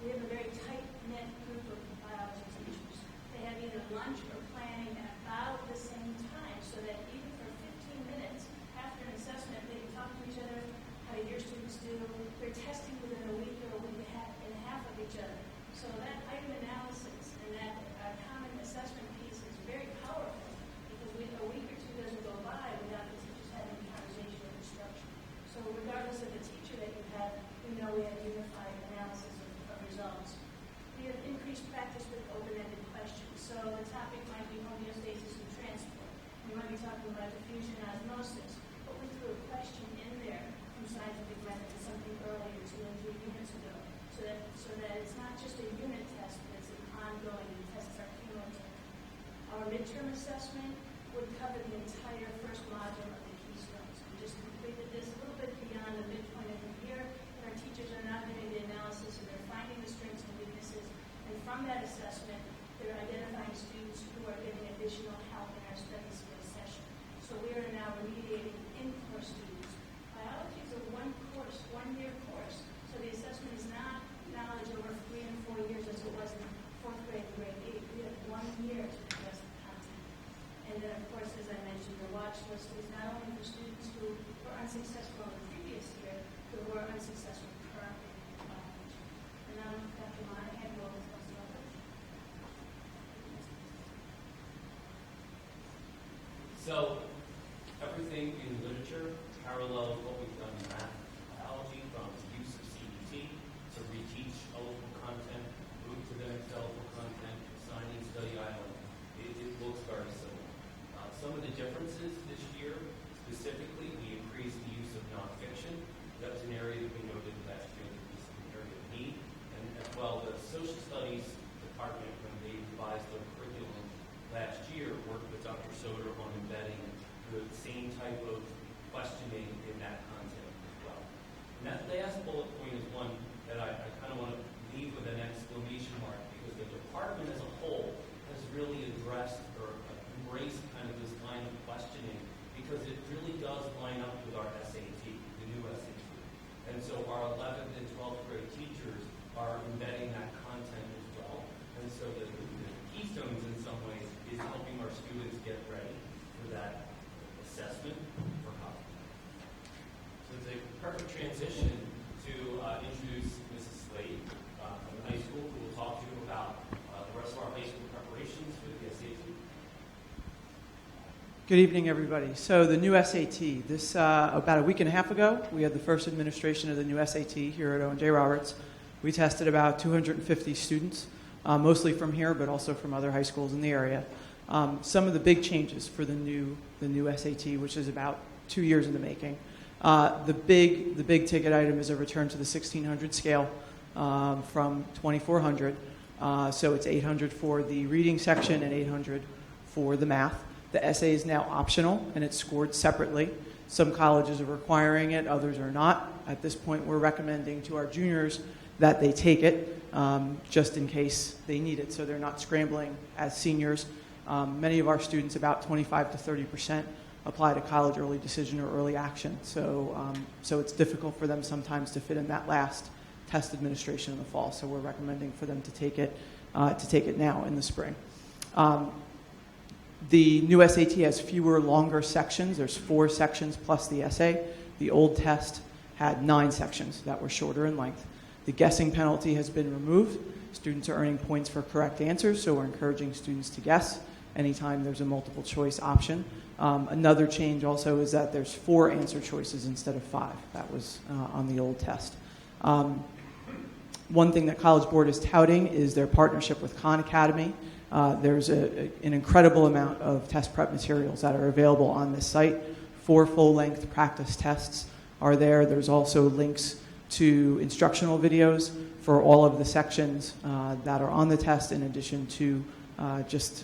We have a very tight-knit group of biology teachers. They have either lunch or planning at about the same time, so that even for 15 minutes after an assessment, they can talk to each other. How did your students do? They're testing within a week or a week and a half of each other. So that item analysis and that common assessment piece is very powerful, because a week or 2 doesn't go by without the teachers having a conversation with instruction. So regardless of the teacher that you have, we know we have unified analysis of results. We have increased practice with open-ended questions. So the topic might be homeostasis and transport. We might be talking about diffusion and osmosis, but we threw a question in there from scientific method, something earlier, 2 and 3 units ago, so that it's not just a unit test, but it's an ongoing, the tests are cumulative. Our midterm assessment would cover the entire first module of the Keystones. We just completed this a little bit beyond the midpoint of the year, and our teachers are now doing the analysis, and they're finding the strengths and weaknesses, and from that assessment, they're identifying students who are getting additional help in our study skills session. So we are now remediating in-course students. Biology is a one-year course, so the assessment is not knowledge over 3 and 4 years as it was in 4th grade and grade 8. We have 1 year to address the content. And then, of course, as I mentioned, the watch list is not only for students who were unsuccessful in the previous year, but who are unsuccessful currently in biology. And now Dr. Monahan will discuss the others. So everything in literature parallels what we've done in math and biology, from the use of CBT to reteach eligible content, move to the next eligible content, assigning study island. It looks very similar. Some of the differences this year, specifically, we increased the use of nonfiction. That was an area that we noted last year that was an area of need. And as well, the social studies department, when they revised their curriculum last year, worked with Dr. Soder on embedding the same type of questioning in that content as well. And that last bullet point is one that I kind of want to leave with an exclamation mark, because the department as a whole has really addressed or embraced kind of this line of questioning, because it really does line up with our SAT, the new SAT. And so our 11th and 12th grade teachers are embedding that content as well. And so the Keystones in some ways is helping our students get ready for that assessment for college. So it's a perfect transition to introduce Mrs. Slade from the high school, who will talk to you about the rest of our high school preparations for the SAT. Good evening, everybody. So the new SAT, this about a week and a half ago, we had the first administration of the new SAT here at O&J Roberts. We tested about 250 students, mostly from here, but also from other high schools in the area. Some of the big changes for the new SAT, which is about 2 years in the making. The big ticket item is a return to the 1600 scale from 2400. So it's 800 for the reading section and 800 for the math. The essay is now optional, and it's scored separately. Some colleges are requiring it, others are not. At this point, we're recommending to our juniors that they take it just in case they need it, so they're not scrambling as seniors. Many of our students, about 25 to 30%, apply to college early decision or early action. So it's difficult for them sometimes to fit in that last test administration in the fall. So we're recommending for them to take it now in the spring. The new SAT has fewer longer sections. There's 4 sections plus the essay. The old test had 9 sections that were shorter in length. The guessing penalty has been removed. Students are earning points for correct answers, so we're encouraging students to guess anytime there's a multiple choice option. Another change also is that there's 4 answer choices instead of 5. That was on the old test. One thing that College Board is touting is their partnership with Khan Academy. There's an incredible amount of test prep materials that are available on this site. 4 full-length practice tests are there. There's also links to instructional videos for all of the sections that are on the test, in addition to just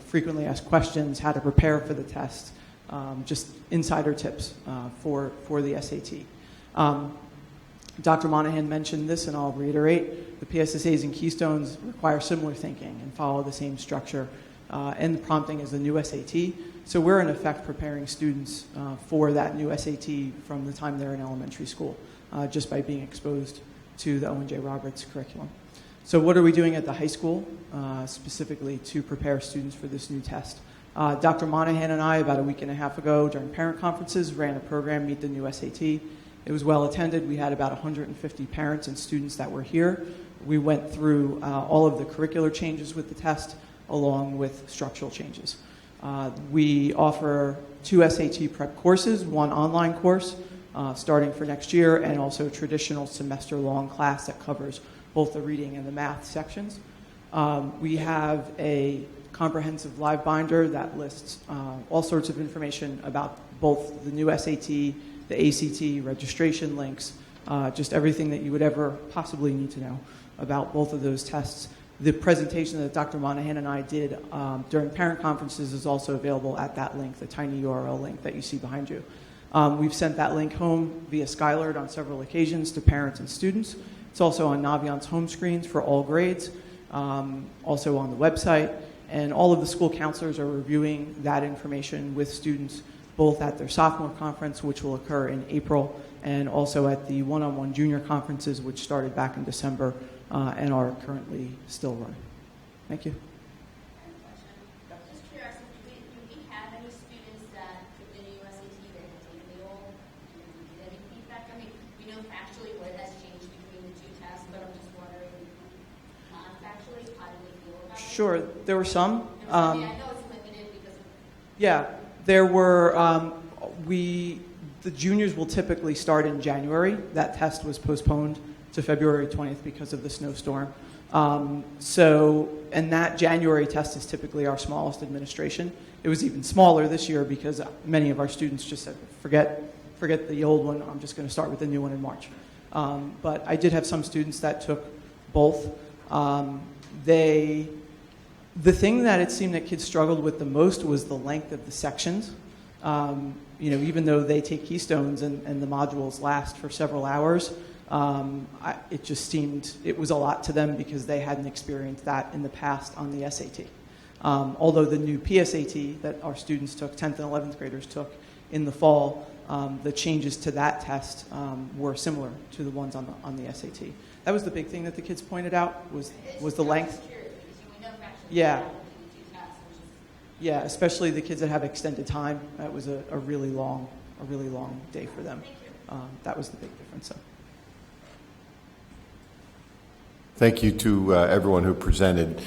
frequently asked questions, how to prepare for the test, just insider tips for the SAT. Dr. Monahan mentioned this, and I'll reiterate. The PSSAs and Keystones require similar thinking and follow the same structure and the prompting as the new SAT. So we're, in effect, preparing students for that new SAT from the time they're in elementary school, just by being exposed to the Owen J. Roberts curriculum. So what are we doing at the high school, specifically to prepare students for this new test? Dr. Monahan and I, about a week and a half ago, during parent conferences, ran a program, Meet the New SAT. It was well attended. We had about 150 parents and students that were here. We went through all of the curricular changes with the test, along with structural changes. We offer 2 SAT prep courses, 1 online course starting for next year, and also a traditional semester-long class that covers both the reading and the math sections. We have a comprehensive live binder that lists all sorts of information about both the new SAT, the ACT, registration links, just everything that you would ever possibly need to know about both of those tests. The presentation that Dr. Monahan and I did during parent conferences is also available at that link, the tiny URL link that you see behind you. We've sent that link home via Skylert on several occasions to parents and students. It's also on Naviant's home screens for all grades, also on the website. And all of the school counselors are reviewing that information with students, both at their sophomore conference, which will occur in April, and also at the one-on-one junior conferences, which started back in December and are currently still running. Thank you. Just curious, do we have any students that took the new SAT that have taken the old? Do we get any feedback? I mean, we know factually what has changed between the 2 tests, but I'm just wondering, non-factually, how do they feel about it? Sure, there were some. I know it's limited because of... Yeah, there were, the juniors will typically start in January. That test was postponed to February 20th because of the snowstorm. And that January test is typically our smallest administration. It was even smaller this year because many of our students just said, forget the old one, I'm just going to start with the new one in March. But I did have some students that took both. The thing that it seemed that kids struggled with the most was the length of the sections. Even though they take Keystones and the modules last for several hours, it just seemed it was a lot to them because they hadn't experienced that in the past on the SAT. Although the new PSAT that our students took, 10th and 11th graders took in the fall, the changes to that test were similar to the ones on the SAT. That was the big thing that the kids pointed out was the length. Yeah. Yeah, especially the kids that have extended time. That was a really long day for them. That was the big difference. So. Thank you to everyone who presented.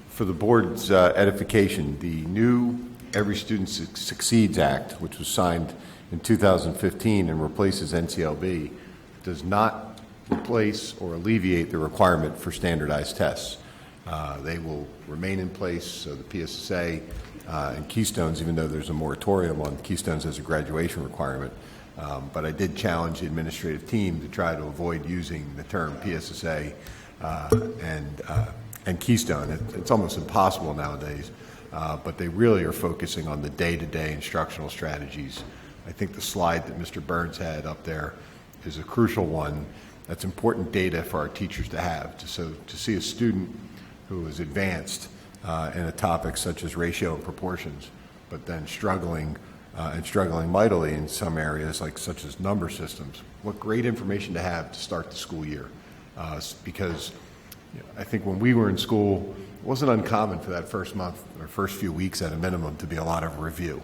For the board's edification, the new Every Student Succeeds Act, which was signed in 2015 and replaces NCLB, does not replace or alleviate the requirement for standardized tests. They will remain in place, so the PSSA and Keystones, even though there's a moratorium on Keystones as a graduation requirement. But I did challenge the administrative team to try to avoid using the term PSSA and Keystone. It's almost impossible nowadays, but they really are focusing on the day-to-day instructional strategies. I think the slide that Mr. Burns had up there is a crucial one. That's important data for our teachers to have, to see a student who is advanced in a topic such as ratio and proportions, but then struggling mightily in some areas such as number systems. What great information to have to start the school year. Because I think when we were in school, it wasn't uncommon for that first month or first few weeks at a minimum to be a lot of review.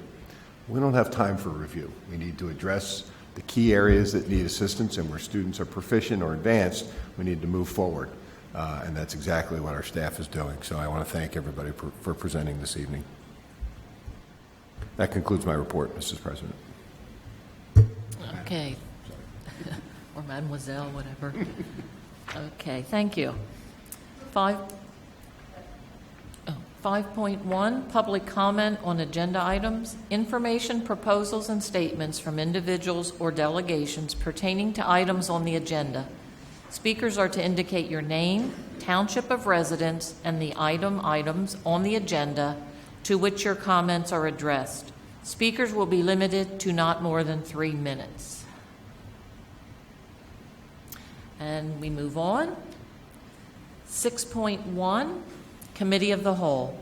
We don't have time for review. We need to address the key areas that need assistance, and where students are proficient or advanced, we need to move forward. And that's exactly what our staff is doing. So I want to thank everybody for presenting this evening. That concludes my report, Mrs. President. Okay. Or mademoiselle, whatever. Okay, thank you. 5.1, public comment on agenda items. Information, proposals, and statements from individuals or delegations pertaining to items on the agenda. Speakers are to indicate your name, township of residence, and the items on the agenda to which your comments are addressed. Speakers will be limited to not more than 3 minutes. And we move on. 6.1, Committee of the Whole.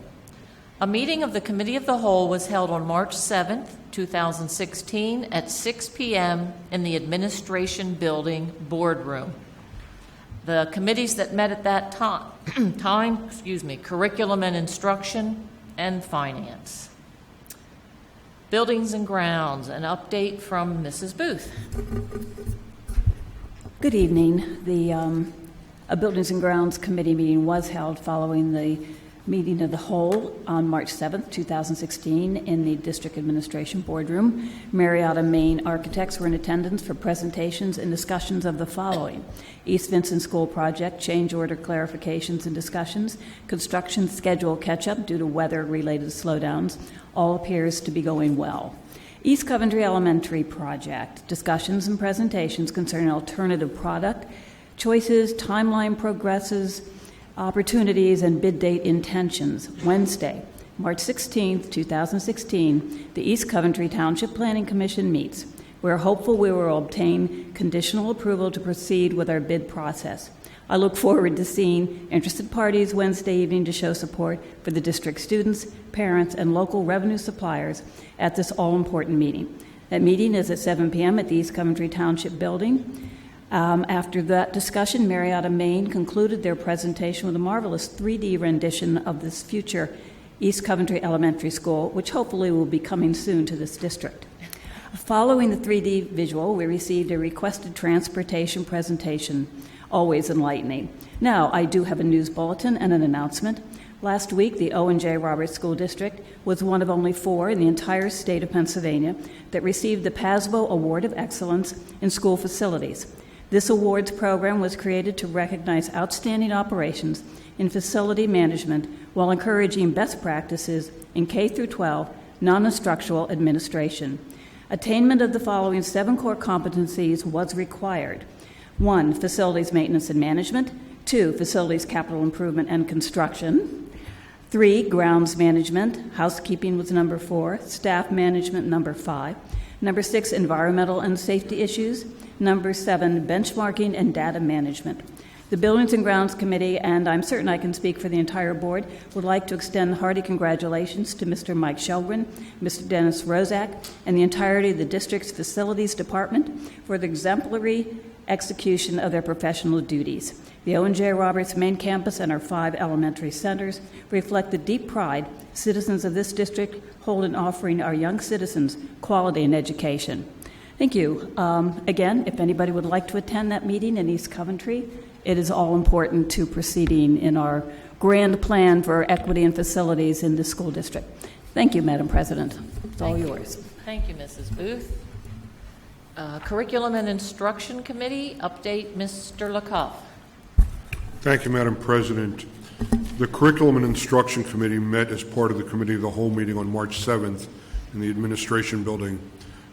A meeting of the Committee of the Whole was held on March 7th, 2016 at 6 p.m. in the Administration Building boardroom. The committees that met at that time, Curriculum and Instruction and Finance. Buildings and Grounds, an update from Mrs. Booth. Good evening. A Buildings and Grounds Committee meeting was held following the meeting of the whole on March 7th, 2016 in the District Administration Boardroom. Marietta, Maine architects were in attendance for presentations and discussions of the following: East Vincent School Project, change order clarifications and discussions, construction schedule catch-up due to weather-related slowdowns. All appears to be going well. East Coventry Elementary Project, discussions and presentations concerning alternative product choices, timeline progresses, opportunities, and bid date intentions. Wednesday, March 16th, 2016, the East Coventry Township Planning Commission meets. We're hopeful we will obtain conditional approval to proceed with our bid process. I look forward to seeing interested parties Wednesday evening to show support for the district students, parents, and local revenue suppliers at this all-important meeting. That meeting is at 7 p.m. at the East Coventry Township Building. After that discussion, Marietta, Maine concluded their presentation with a marvelous 3D rendition of this future East Coventry Elementary School, which hopefully will be coming soon to this district. Following the 3D visual, we received a requested transportation presentation, always enlightening. Now, I do have a news bulletin and an announcement. Last week, the O&J Roberts School District was one of only 4 in the entire state of Pennsylvania that received the PASBO Award of Excellence in School Facilities. This awards program was created to recognize outstanding operations in facility management while encouraging best practices in K-12 non-instructional administration. Attainment of the following 7 core competencies was required. 1, facilities maintenance and management. 2, facilities capital improvement and construction. 3, grounds management. Housekeeping was number 4. Staff management, number 5. Number 6, environmental and safety issues. Number 7, benchmarking and data management. The Buildings and Grounds Committee, and I'm certain I can speak for the entire board, would like to extend hearty congratulations to Mr. Mike Shelgren, Mr. Dennis Rozak, and the entirety of the district's facilities department for the exemplary execution of their professional duties. The O&J Roberts main campus and our 5 elementary centers reflect the deep pride citizens of this district hold in offering our young citizens quality in education. Thank you. Again, if anybody would like to attend that meeting in East Coventry, it is all important to proceeding in our grand plan for equity and facilities in the school district. Thank you, Madam President. It's all yours. Thank you, Mrs. Booth. Curriculum and Instruction Committee, update Mr. Lecoff. Thank you, Madam President. The Curriculum and Instruction Committee met as part of the Committee of the Whole meeting on March 7th in the Administration Building.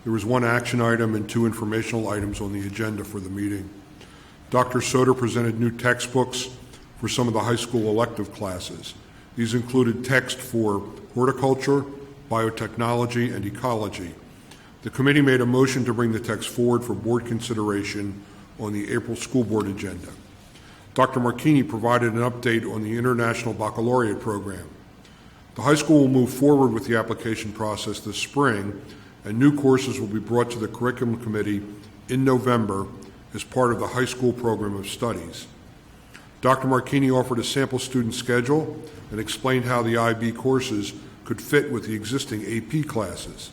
There was 1 action item and 2 informational items on the agenda for the meeting. Dr. Soder presented new textbooks for some of the high school elective classes. These included text for horticulture, biotechnology, and ecology. The committee made a motion to bring the text forward for board consideration on the April school board agenda. Dr. Marchini provided an update on the International Baccalaureate program. The high school will move forward with the application process this spring, and new courses will be brought to the Curriculum Committee in November as part of the high school program of studies. Dr. Marchini offered a sample student schedule and explained how the IB courses could fit with the existing AP classes.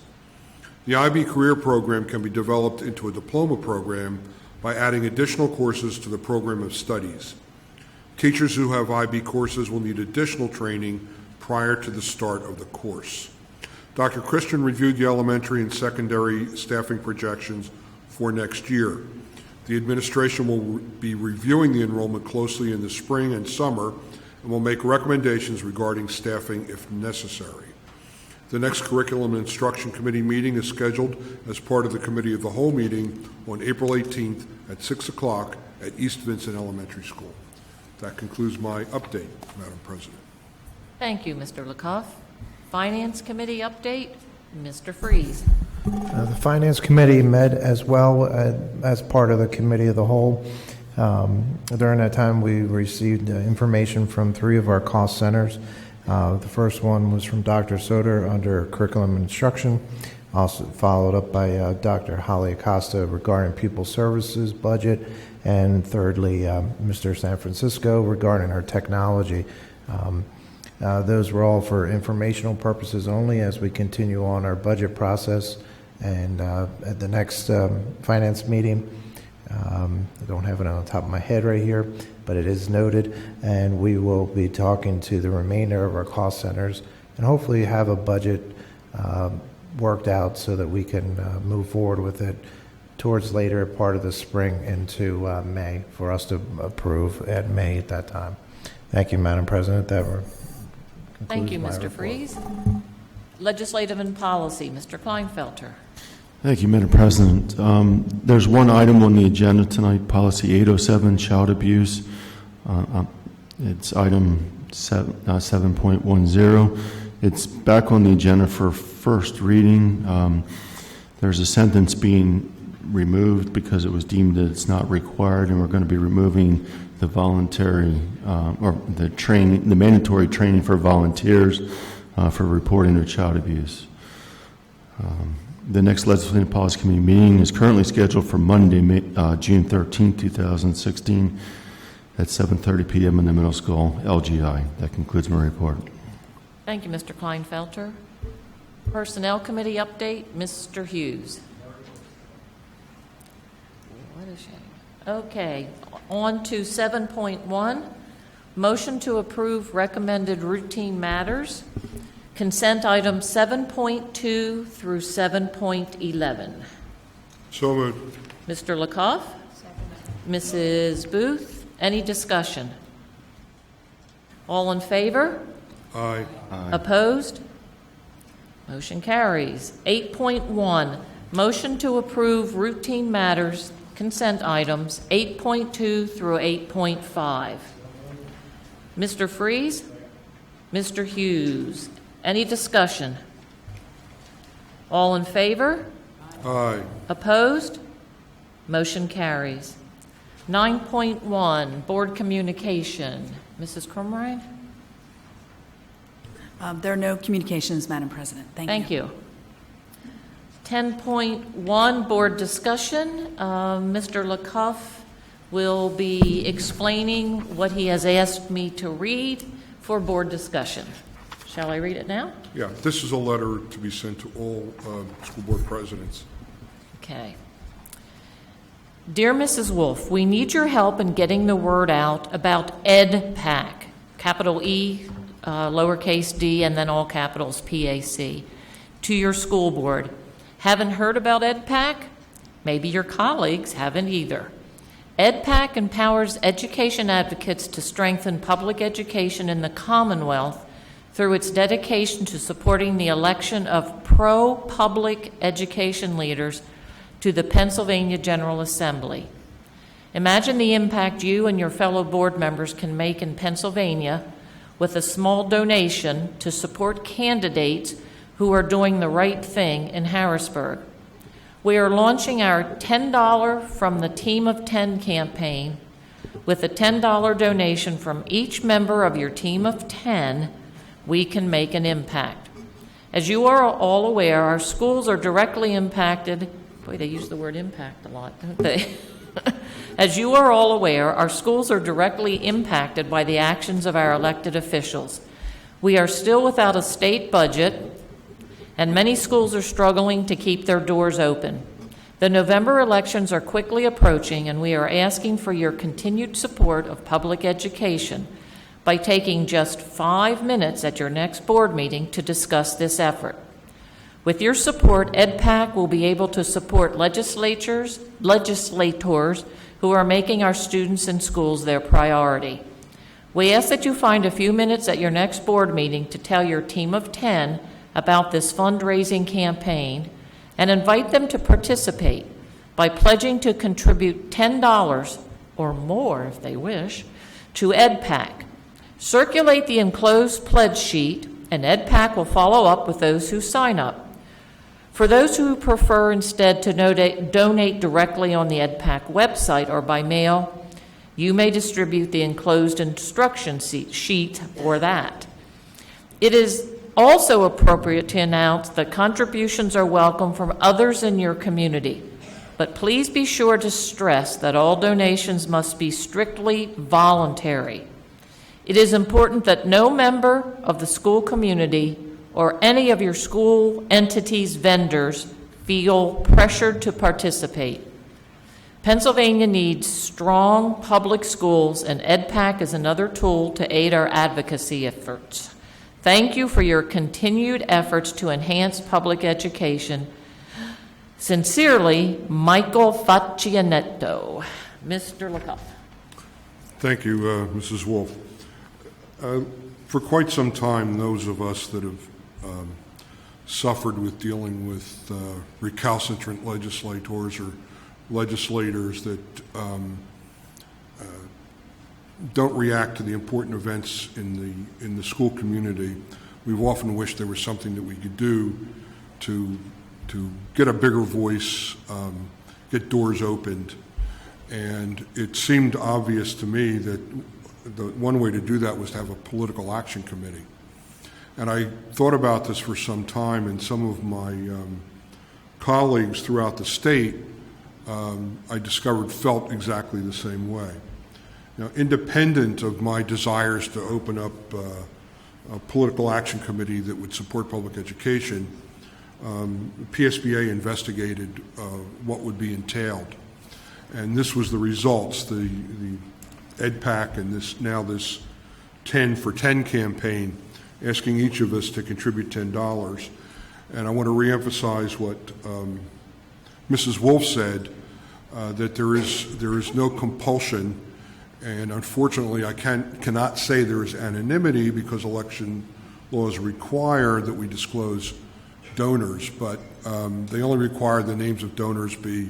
The IB career program can be developed into a diploma program by adding additional courses to the program of studies. Teachers who have IB courses will need additional training prior to the start of the course. Dr. Christian reviewed the elementary and secondary staffing projections for next year. The administration will be reviewing the enrollment closely in the spring and summer and will make recommendations regarding staffing if necessary. The next Curriculum and Instruction Committee meeting is scheduled as part of the Committee of the Whole meeting on April 18th at 6 o'clock at East Vincent Elementary School. That concludes my update, Madam President. Thank you, Mr. Lecoff. Finance Committee update, Mr. Freeze. The Finance Committee met as well as part of the Committee of the Whole. During that time, we received information from 3 of our cost centers. The first one was from Dr. Soder under Curriculum and Instruction, also followed up by Dr. Holly Acosta regarding Pupil Services budget, and thirdly, Mr. San Francisco regarding her technology. Those were all for informational purposes only as we continue on our budget process. And at the next finance meeting, I don't have it on the top of my head right here, but it is noted, and we will be talking to the remainder of our cost centers and hopefully have a budget worked out so that we can move forward with it towards later part of the spring into May for us to approve at May at that time. Thank you, Madam President. Thank you, Mr. Freeze. Legislative and Policy, Mr. Kleinfelter. Thank you, Madam President. There's one item on the agenda tonight, Policy 807, Child Abuse. It's item 7.10. It's back on the agenda for first reading. There's a sentence being removed because it was deemed that it's not required, and we're going to be removing the voluntary or the training, the mandatory training for volunteers for reporting of child abuse. The next Legislative Policy Committee meeting is currently scheduled for Monday, June 13, 2016 at 7:30 p.m. in the middle school, LGI. That concludes my report. Thank you, Mr. Kleinfelter. Personnel Committee update, Mr. Hughes. What a shame. Okay, on to 7.1, motion to approve recommended routine matters. Consent items 7.2 through 7.11. So moved. Mr. Lecoff? Mrs. Booth? Any discussion? All in favor? Aye. Opposed? Motion carries. 8.1, motion to approve routine matters, consent items 8.2 through 8.5. Mr. Freeze? Mr. Hughes? Any discussion? All in favor? Aye. Opposed? Motion carries. 9.1, Board Communication. Mrs. Crumrine? There are no communications, Madam President. Thank you. 10.1, Board Discussion. Mr. Lecoff will be explaining what he has asked me to read for board discussion. Shall I read it now? Yeah, this is a letter to be sent to all school board presidents. Okay. Dear Mrs. Wolf, we need your help in getting the word out about EdPAC, capital E, lowercase d, and then all capitals PAC, to your school board. Haven't heard about EdPAC? Maybe your colleagues haven't either. EdPAC empowers education advocates to strengthen public education in the Commonwealth through its dedication to supporting the election of pro-public education leaders to the Pennsylvania General Assembly. Imagine the impact you and your fellow board members can make in Pennsylvania with a small donation to support candidates who are doing the right thing in Harrisburg. We are launching our $10 from the Team of 10 campaign. With a $10 donation from each member of your Team of 10, we can make an impact. As you are all aware, our schools are directly impacted. Boy, they use the word impact a lot, don't they? As you are all aware, our schools are directly impacted by the actions of our elected officials. We are still without a state budget, and many schools are struggling to keep their doors open. The November elections are quickly approaching, and we are asking for your continued support of public education by taking just 5 minutes at your next board meeting to discuss this effort. With your support, EdPAC will be able to support legislators who are making our students and schools their priority. We ask that you find a few minutes at your next board meeting to tell your team of 10 about this fundraising campaign and invite them to participate by pledging to contribute $10 or more if they wish to EdPAC. Circulate the enclosed pledge sheet and EdPAC will follow up with those who sign up. For those who prefer instead to donate directly on the EdPAC website or by mail, you may distribute the enclosed instruction sheet for that. It is also appropriate to announce that contributions are welcome from others in your community, but please be sure to stress that all donations must be strictly voluntary. It is important that no member of the school community or any of your school entities' vendors feel pressured to participate. Pennsylvania needs strong public schools, and EdPAC is another tool to aid our advocacy efforts. Thank you for your continued efforts to enhance public education. Sincerely, Michael Faccianetto. Mr. LaCoff. Thank you, Mrs. Wolf. For quite some time, those of us that have suffered with dealing with recalcitrant legislators or legislators that don't react to the important events in the school community, we've often wished there was something that we could do to get a bigger voice, get doors opened. And it seemed obvious to me that the one way to do that was to have a political action committee. And I thought about this for some time, and some of my colleagues throughout the state, I discovered, felt exactly the same way. Now, independent of my desires to open up a political action committee that would support public education, PSBA investigated what would be entailed. And this was the results, the EdPAC and this 10 for 10 campaign, asking each of us to contribute $10. And I want to reemphasize what Mrs. Wolf said, that there is no compulsion, and unfortunately I cannot say there is anonymity because election laws require that we disclose donors, but they only require the names of donors be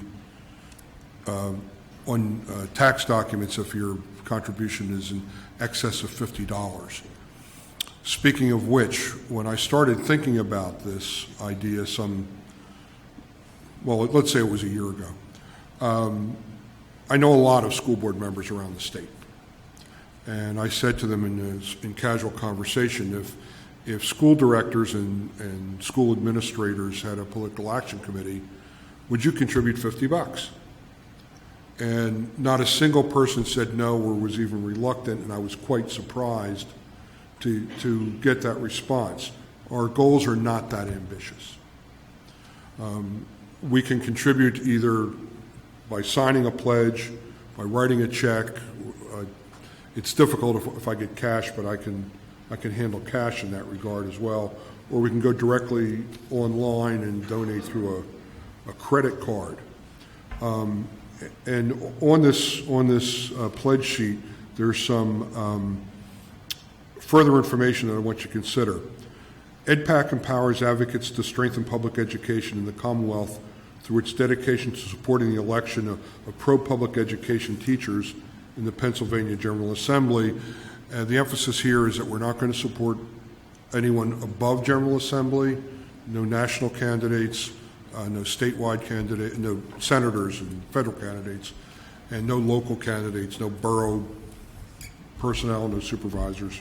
on tax documents if your contribution is in excess of $50. Speaking of which, when I started thinking about this idea let's say it was a year ago, I know a lot of school board members around the state. And I said to them in casual conversation, if school directors and school administrators had a political action committee, would you contribute $50? And not a single person said no or was even reluctant, and I was quite surprised to get that response. Our goals are not that ambitious. We can contribute either by signing a pledge, by writing a check. It's difficult if I get cash, but I can handle cash in that regard as well. Or we can go directly online and donate through a credit card. And on this pledge sheet, there's some further information that I want you to consider. EdPAC empowers advocates to strengthen public education in the Commonwealth through its dedication to supporting the election of pro-public education teachers in the Pennsylvania General Assembly. The emphasis here is that we're not going to support anyone above General Assembly, no national candidates, no statewide candidates, no senators and federal candidates, and no local candidates, no borough personnel, no supervisors.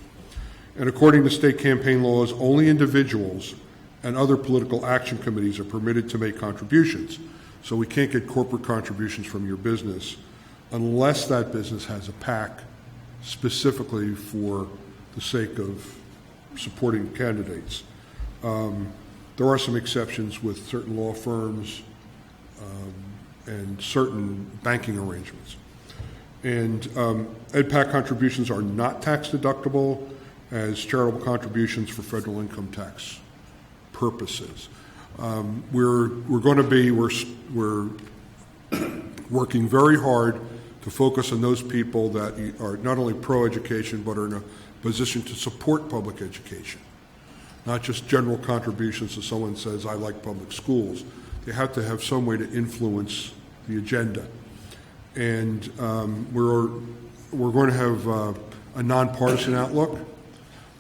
And according to state campaign laws, only individuals and other political action committees are permitted to make contributions. So we can't get corporate contributions from your business unless that business has a PAC specifically for the sake of supporting candidates. There are some exceptions with certain law firms and certain banking arrangements. And EdPAC contributions are not tax deductible as charitable contributions for federal income tax purposes. We're working very hard to focus on those people that are not only pro-education, but are in a position to support public education. Not just general contributions to someone says, I like public schools. They have to have some way to influence the agenda. And we're going to have a nonpartisan outlook.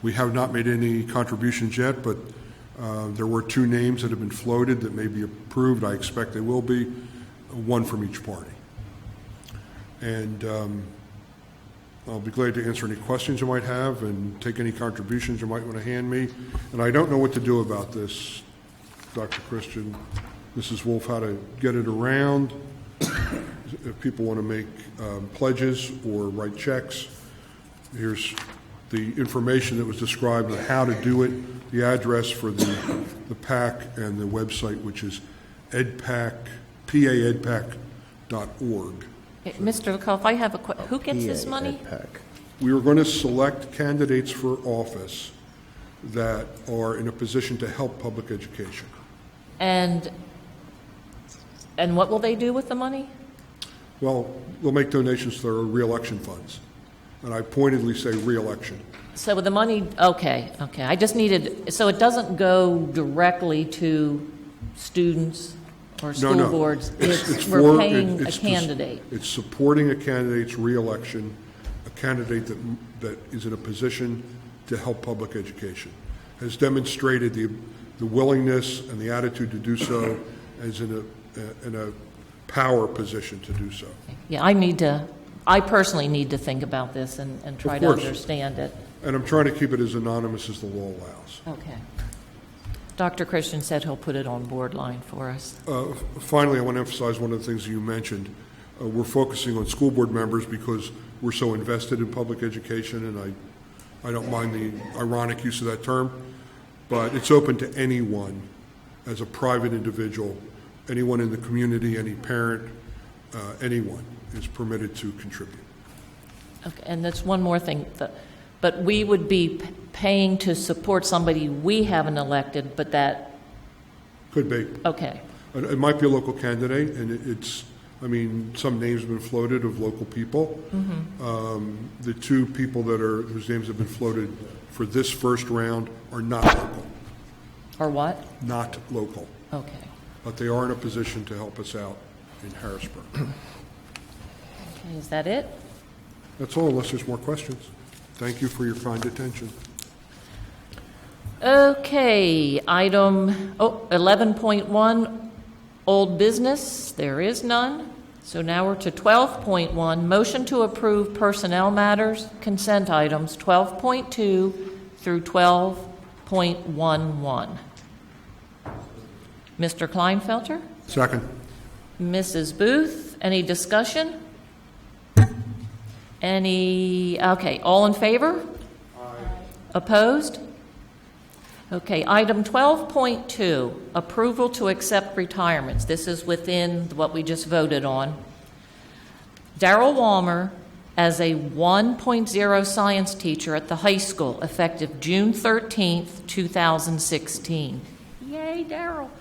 We have not made any contributions yet, but there were 2 names that have been floated that may be approved. I expect they will be, one from each party. And I'll be glad to answer any questions you might have and take any contributions you might want to hand me. And I don't know what to do about this, Dr. Christian, Mrs. Wolf, how to get it around. If people want to make pledges or write checks, here's the information that was described on how to do it, the address for the PAC and the website, which is paedpac.org. Mr. Lecoff, I have a question. Who gets this money? We are going to select candidates for office that are in a position to help public education. And what will they do with the money? Well, we'll make donations to their re-election funds. And I pointedly say re-election. So the money, okay. I just needed, so it doesn't go directly to students or school boards. We're paying a candidate. It's supporting a candidate's re-election, a candidate that is in a position to help public education, has demonstrated the willingness and the attitude to do so, as in a power position to do so. Yeah, I personally need to think about this and try to understand it. And I'm trying to keep it as anonymous as the law allows. Okay. Dr. Christian said he'll put it on board line for us. Finally, I want to emphasize one of the things you mentioned. We're focusing on school board members because we're so invested in public education, and I don't mind the ironic use of that term, but it's open to anyone as a private individual, anyone in the community, any parent, anyone is permitted to contribute. Okay, and that's one more thing. But we would be paying to support somebody we haven't elected, but that... Could be. Okay. It might be a local candidate, and some names have been floated of local people. Mm-hmm. The 2 people whose names have been floated for this first round are not local. Are what? Not local. Okay. But they are in a position to help us out in Harrisburg. Okay, is that it? That's all, unless there's more questions. Thank you for your kind attention. Okay, item 11.1, old business. There is none. So now we're to 12.1, motion to approve personnel matters, consent items 12.2 through 12.11. Mr. Kleinfelter? Second. Mrs. Booth, any discussion? Okay, all in favor? Aye. Opposed? Okay, item 12.2, approval to accept retirements. This is within what we just voted on. Darrell Walmer as a 1.0 science teacher at the high school, effective June 13th, 2016. Yay, Darrell.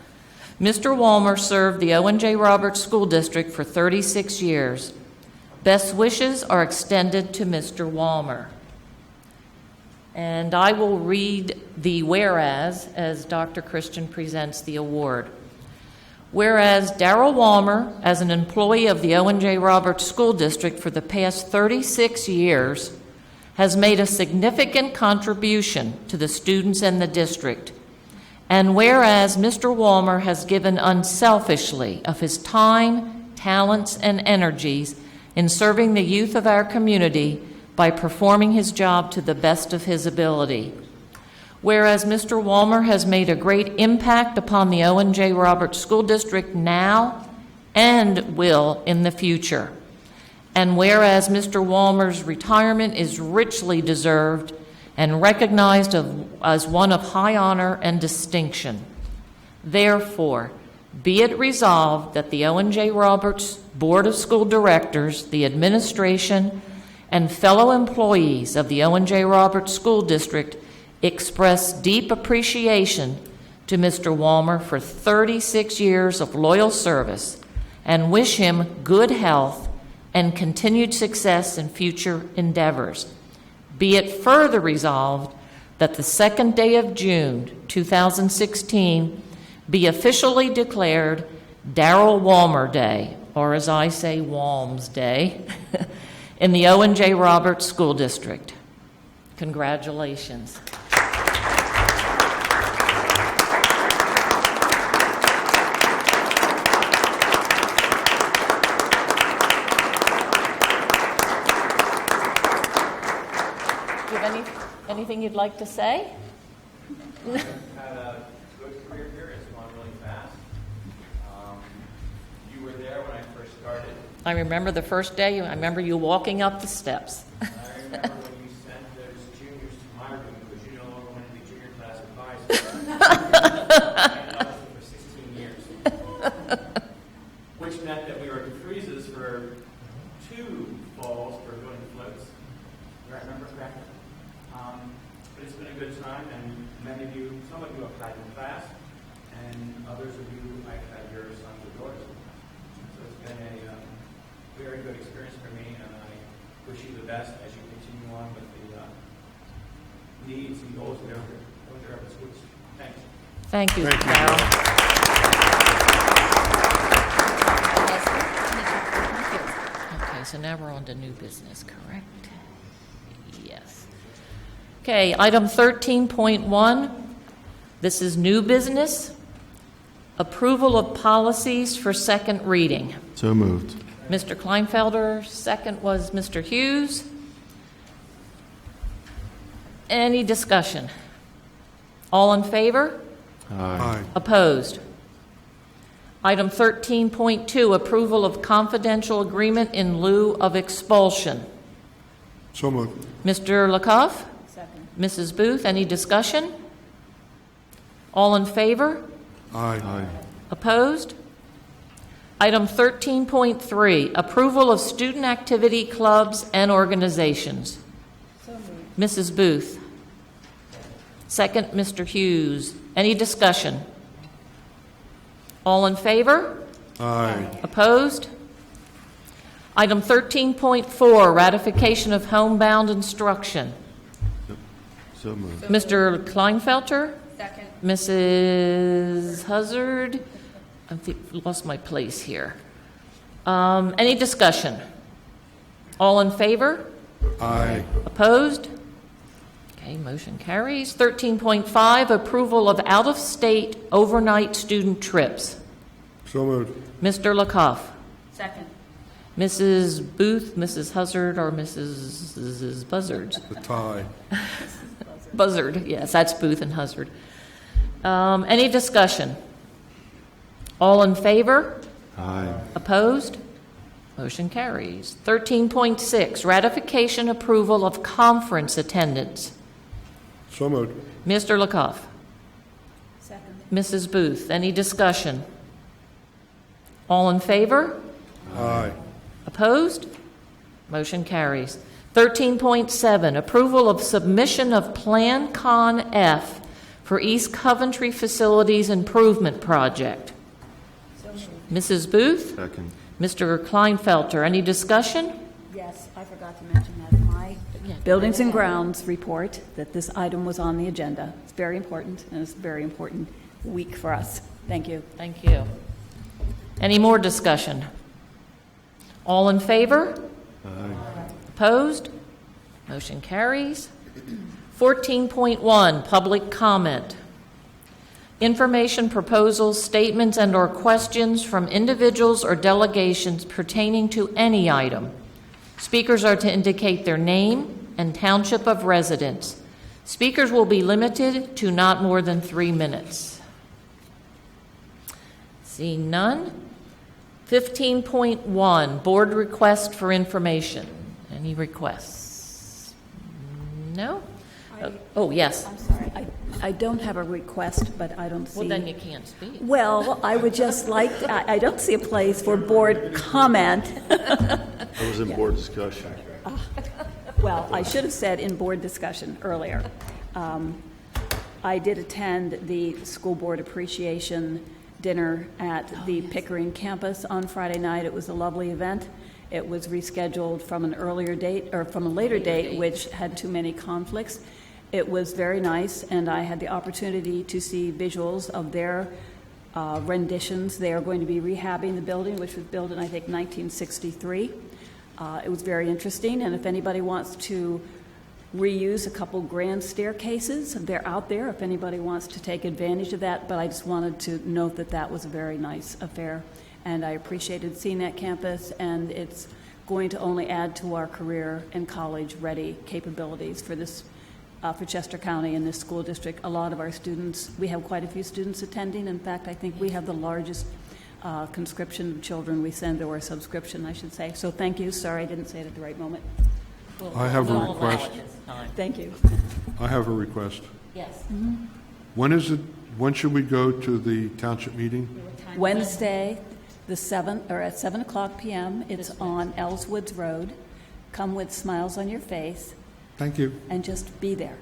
Mr. Walmer served the Owen J. Roberts School District for 36 years. Best wishes are extended to Mr. Walmer. And I will read the whereas as Dr. Christian presents the award. Whereas Darrell Walmer, as an employee of the Owen J. Roberts School District for the past 36 years, has made a significant contribution to the students in the district. And whereas Mr. Walmer has given unselfishly of his time, talents, and energies in serving the youth of our community by performing his job to the best of his ability. Whereas Mr. Walmer has made a great impact upon the Owen J. Roberts School District now and will in the future. And whereas Mr. Walmer's retirement is richly deserved and recognized as one of high honor and distinction. Therefore, be it resolved that the Owen J. Roberts Board of School Directors, the administration, and fellow employees of the Owen J. Roberts School District express deep appreciation to Mr. Walmer for 36 years of loyal service and wish him good health and continued success in future endeavors. Be it further resolved that the second day of June 2016 be officially declared Darrell Walmer Day, or as I say, Walms Day, in the Owen J. Roberts School District. Congratulations. Do you have anything you'd like to say? I've had a good career here. It's gone really fast. You were there when I first started. I remember the first day. I remember you walking up the steps. I remember when you sent those juniors to my room because you no longer wanted to be junior class advisor. I was for 16 years. Which meant that we were in freezes for 2 falls for doing floats. Do I remember correctly? But it's been a good time, and many of you, some of you have had in class, and others of you, I've had your sons or daughters. So it's been a very good experience for me, and I wish you the best as you continue on with the needs and goals of your schools. Thanks. Thank you, Thank you, Carol. Okay, so now we're on to new business, correct? Yes. Okay, item 13.1. This is new business. Approval of policies for second reading. So moved. Mr. Kleinfelder, second was Mr. Hughes. Any discussion? All in favor? Aye. Opposed? Item 13.2, approval of confidential agreement in lieu of expulsion. So moved. Mr. Lakoff? Second. Mrs. Booth, any discussion? All in favor? Aye. Opposed? Item 13.3, approval of student activity clubs and organizations. So moved. Mrs. Booth. Second, Mr. Hughes. Any discussion? All in favor? Aye. Opposed? Item 13.4, ratification of homebound instruction. So moved. Mr. Kleinfelter? Second. Mrs. Huzzard? I lost my place here. Any discussion? All in favor? Aye. Opposed? Okay, motion carries. 13.5, approval of out-of-state overnight student trips. So moved. Mr. Lakoff. Second. Mrs. Booth, Mrs. Huzzard, or Mrs. Buzzard? The tie. Buzzard, yes, that's Booth and Huzzard. Any discussion? All in favor? Aye. Opposed? Motion carries. 13.6, ratification approval of conference attendance. So moved. Mr. Lakoff. Second. Mrs. Booth, any discussion? All in favor? Aye. Opposed? Motion carries. 13.7, approval of submission of Plan Con F for East Coventry Facilities Improvement Project. So moved. Mrs. Booth? Second. Mr. Kleinfelter, any discussion? Yes, I forgot to mention that in my Buildings and Grounds report, that this item was on the agenda. It's very important, and it's a very important week for us. Thank you. Thank you. Any more discussion? All in favor? Aye. Opposed? Motion carries. 14.1, public comment. Information, proposals, statements, and/or questions from individuals or delegations pertaining to any item. Speakers are to indicate their name and township of residence. Speakers will be limited to not more than 3 minutes. Seeing none. 15.1, board request for information. Any requests? No? Oh, yes. I'm sorry. I don't have a request, but I don't see... Well, then you can't speak. Well, I would just like... I don't see a place for board comment. That was in board discussion. Well, I should have said in board discussion earlier. I did attend the school board appreciation dinner at the Pickering campus on Friday night. It was a lovely event. It was rescheduled from an earlier date, or from a later date, which had too many conflicts. It was very nice, and I had the opportunity to see visuals of their renditions. They are going to be rehabbing the building, which was built in, I think, 1963. It was very interesting, and if anybody wants to reuse a couple grand staircases, they're out there if anybody wants to take advantage of that, but I just wanted to note that that was a very nice affair, and I appreciated seeing that campus, and it's going to only add to our career and college-ready capabilities for this for Chester County and this school district. A lot of our students, we have quite a few students attending. In fact, I think we have the largest conscription of children we send, or subscription, I should say. So thank you. Sorry, I didn't say it at the right moment. I have a request. Thank you. I have a request. Yes. When should we go to the township meeting? Wednesday, the 7th, or at 7 o'clock p.m. It's on Ellswoods Road. Come with smiles on your face. Thank you. And just be there.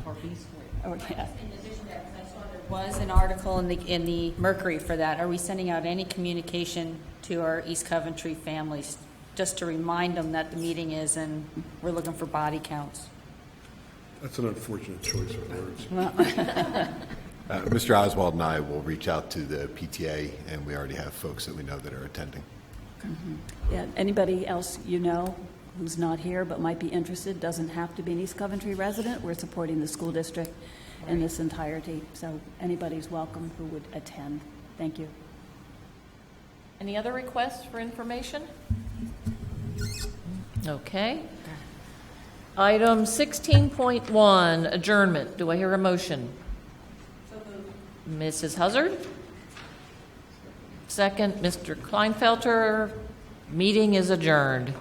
Or be square. Or, yeah. In addition to that, I saw there was an article in the Mercury for that. Are we sending out any communication to our East Coventry families just to remind them that the meeting is and we're looking for body counts? That's an unfortunate choice of words. Mr. Oswald and I will reach out to the PTA, and we already have folks that we know that are attending. Yeah. Anybody else you know who's not here but might be interested, doesn't have to be an East Coventry resident. We're supporting the school district in this entirety, so anybody's welcome who would attend. Thank you. Any other requests for information? Okay. Item 16.1, adjournment. Do I hear a motion? Mrs. Huzzard? Second, Mr. Kleinfelter. Meeting is adjourned.